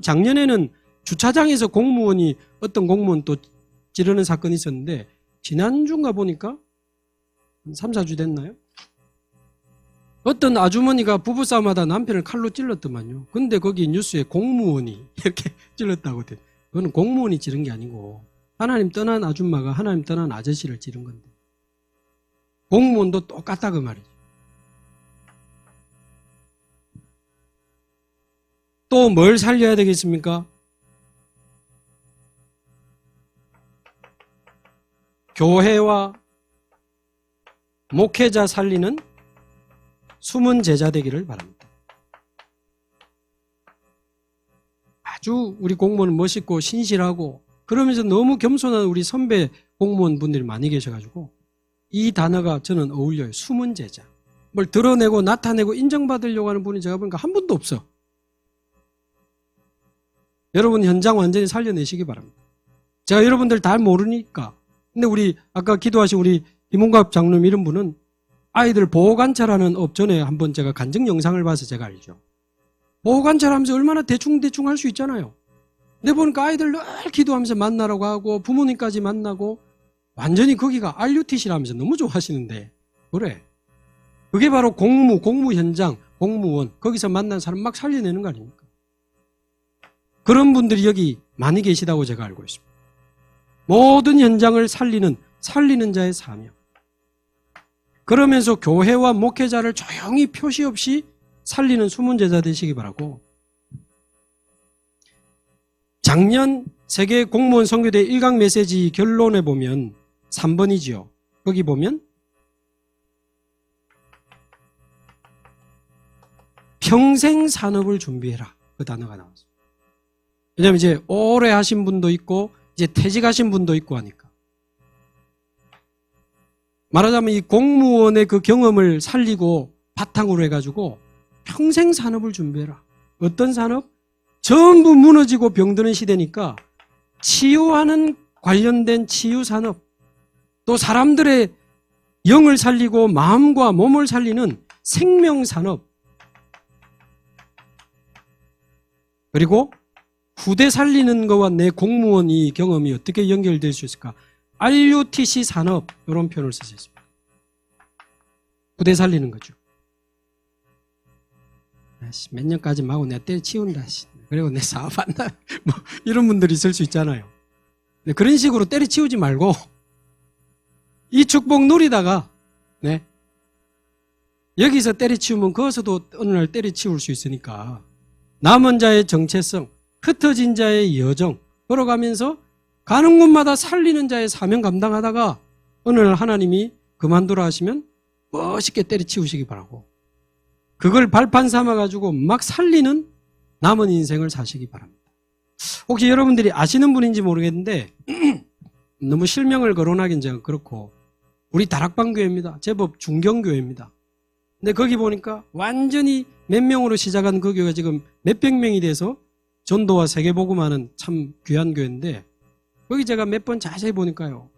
작년에는 주차장에서 공무원이 어떤 공무원 또 찌르는 사건이 있었는데 지난주인가 보니까 3, 4주 됐나요? 어떤 아주머니가 부부싸움하다 남편을 칼로 찔렀더만요. 근데 거기 뉴스에 공무원이 이렇게 찔렀다고 돼. 그거는 공무원이 찌른 게 아니고 하나님 떠난 아줌마가 하나님 떠난 아저씨를 찌른 건데 공무원도 똑같다 그 말이죠. 또 뭘 살려야 되겠습니까? 교회와 목회자 살리는 숨은 제자 되기를 바랍니다. 아주 우리 공무원은 멋있고 신실하고 그러면서 너무 겸손한 우리 선배 공무원 분들이 많이 계셔가지고 이 단어가 저는 어울려요. 숨은 제자. 뭘 드러내고 나타내고 인정받으려고 하는 분이 제가 보니까 한 분도 없어. 여러분 현장 완전히 살려내시기 바랍니다. 제가 여러분들 다 모르니까. 근데 우리 아까 기도하신 우리 이문갑 장로님 이런 분은 아이들 보호관찰하는 업 전에 한번 제가 간증 영상을 봐서 제가 알죠. 보호관찰하면서 얼마나 대충대충 할 수 있잖아요. 근데 보니까 아이들 늘 기도하면서 만나라고 하고 부모님까지 만나고 완전히 거기가 RUTC라면서 너무 좋아하시는데 그래. 그게 바로 공무 현장, 공무원 거기서 만난 사람 막 살려내는 거 아닙니까? 그런 분들이 여기 많이 계시다고 제가 알고 있습니다. 모든 현장을 살리는 자의 사명. 그러면서 교회와 목회자를 조용히 표시 없이 살리는 숨은 제자 되시기 바라고. 작년 세계 공무원 선교대 1강 메시지 결론에 보면 3번이지요. 거기 보면 평생 산업을 준비해라. 그 단어가 나왔어요. 왜냐하면 이제 오래 하신 분도 있고 이제 퇴직하신 분도 있고 하니까. 말하자면 이 공무원의 그 경험을 살리고 바탕으로 해가지고 평생 산업을 준비해라. 어떤 산업? 전부 무너지고 병드는 시대니까 치유하는 관련된 치유산업, 또 사람들의 영을 살리고 마음과 몸을 살리는 생명산업, 그리고 후대 살리는 거와 내 공무원 이 경험이 어떻게 연결될 수 있을까? RUTC 산업 이런 표현을 쓰셨습니다. 후대 살리는 거죠. 몇 년까지 하고 내가 때려치운다. 그리고 내 사업한다. 뭐 이런 분들이 있을 수 있잖아요. 그런 식으로 때려치우지 말고 이 축복 누리다가 네. 여기서 때려치우면 거기서도 어느 날 때려치울 수 있으니까 남은 자의 정체성, 흩어진 자의 여정 걸어가면서 가는 곳마다 살리는 자의 사명 감당하다가 어느 날 하나님이 그만두라 하시면 멋있게 때려치우시기 바라고 그걸 발판 삼아가지고 막 살리는 남은 인생을 사시기 바랍니다. 혹시 여러분들이 아시는 분인지 모르겠는데 너무 실명을 거론하긴 제가 그렇고 우리 다락방교회입니다. 제법 중경교회입니다. 근데 거기 보니까 완전히 몇 명으로 시작한 그 교회가 지금 몇백 명이 돼서 전도와 세계복음하는 참 귀한 교회인데 거기 제가 몇 번 자세히 보니까요.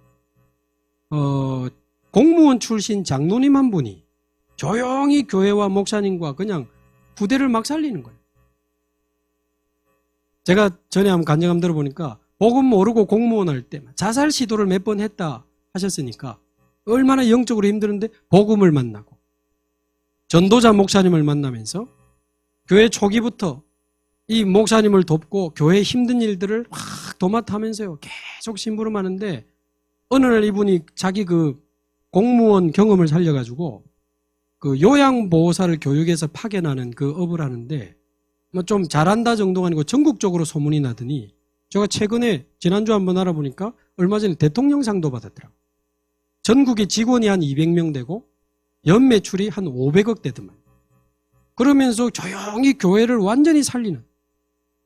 공무원 출신 장로님 한 분이 조용히 교회와 목사님과 그냥 부대를 막 살리는 거예요. 제가 전에 한번 간증함 들어보니까 복음 모르고 공무원 할 때 자살 시도를 몇 번 했다 하셨으니까 얼마나 영적으로 힘드는데 복음을 만나고 전도자 목사님을 만나면서 교회 초기부터 이 목사님을 돕고 교회 힘든 일들을 막 도맡아하면서요. 계속 심부름하는데 어느 날 이분이 자기 그 공무원 경험을 살려가지고 그 요양보호사를 교육해서 파견하는 그 업을 하는데 뭐 좀 잘한다 정도가 아니고 전국적으로 소문이 나더니 제가 최근에 지난주 한번 알아보니까 얼마 전에 대통령상도 받았더라고요. 전국에 직원이 한 200명 되고 연매출이 한 500억 되더만. 그러면서 조용히 교회를 완전히 살리는.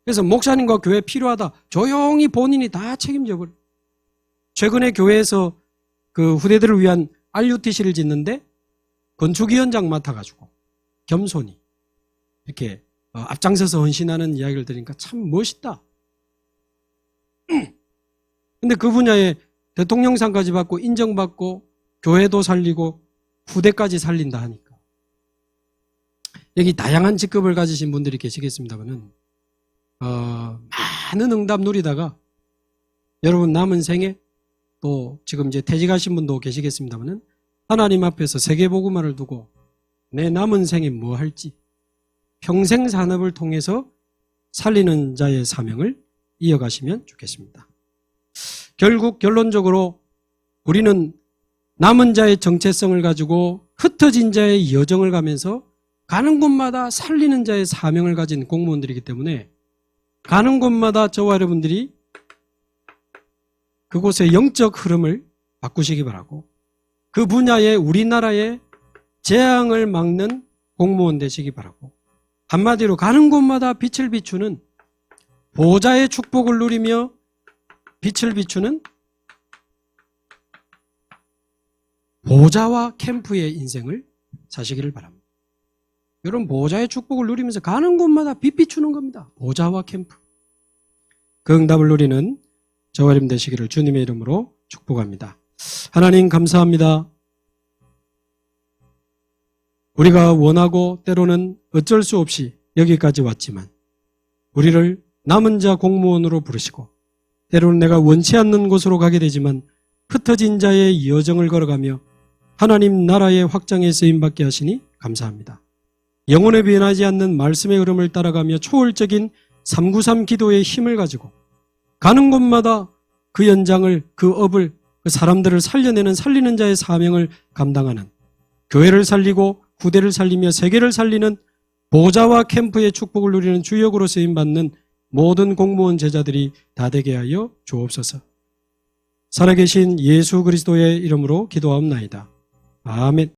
그래서 목사님과 교회 필요하다. 조용히 본인이 다 책임져 버려. 최근에 교회에서 그 후대들을 위한 RUTC를 짓는데 건축위원장 맡아가지고 겸손히 이렇게 앞장서서 헌신하는 이야기를 들으니까 참 멋있다. 근데 그 분야에 대통령상까지 받고 인정받고 교회도 살리고 후대까지 살린다 하니까 여기 다양한 직급을 가지신 분들이 계시겠습니다만은 많은 응답 누리다가 여러분 남은 생에 또 지금 이제 퇴직하신 분도 계시겠습니다만은 하나님 앞에서 세계복음화를 두고 내 남은 생에 뭐 할지 평생 산업을 통해서 살리는 자의 사명을 이어가시면 좋겠습니다. 결국 결론적으로 우리는 남은 자의 정체성을 가지고 흩어진 자의 여정을 가면서 가는 곳마다 살리는 자의 사명을 가진 공무원들이기 때문에 가는 곳마다 저와 여러분들이 그곳의 영적 흐름을 바꾸시기 바라고 그 분야에 우리나라의 재앙을 막는 공무원 되시기 바라고 한마디로 가는 곳마다 빛을 비추는 보좌의 축복을 누리며 빛을 비추는 보좌와 캠프의 인생을 사시기를 바랍니다. 여러분 보좌의 축복을 누리면서 가는 곳마다 빛 비추는 겁니다. 보좌와 캠프. 그 응답을 누리는 저와 여러분 되시기를 주님의 이름으로 축복합니다. 하나님 감사합니다. 우리가 원하고 때로는 어쩔 수 없이 여기까지 왔지만 우리를 남은 자 공무원으로 부르시고 때로는 내가 원치 않는 곳으로 가게 되지만 흩어진 자의 여정을 걸어가며 하나님 나라의 확장에 쓰임받게 하시니 감사합니다. 영혼에 변하지 않는 말씀의 흐름을 따라가며 초월적인 393 기도의 힘을 가지고 가는 곳마다 그 연장을, 그 업을, 그 사람들을 살려내는 살리는 자의 사명을 감당하는 교회를 살리고 후대를 살리며 세계를 살리는 보좌와 캠프의 축복을 누리는 주역으로 쓰임받는 모든 공무원 제자들이 다 되게 하여 주옵소서. 살아계신 예수 그리스도의 이름으로 기도하옵나이다. 아멘.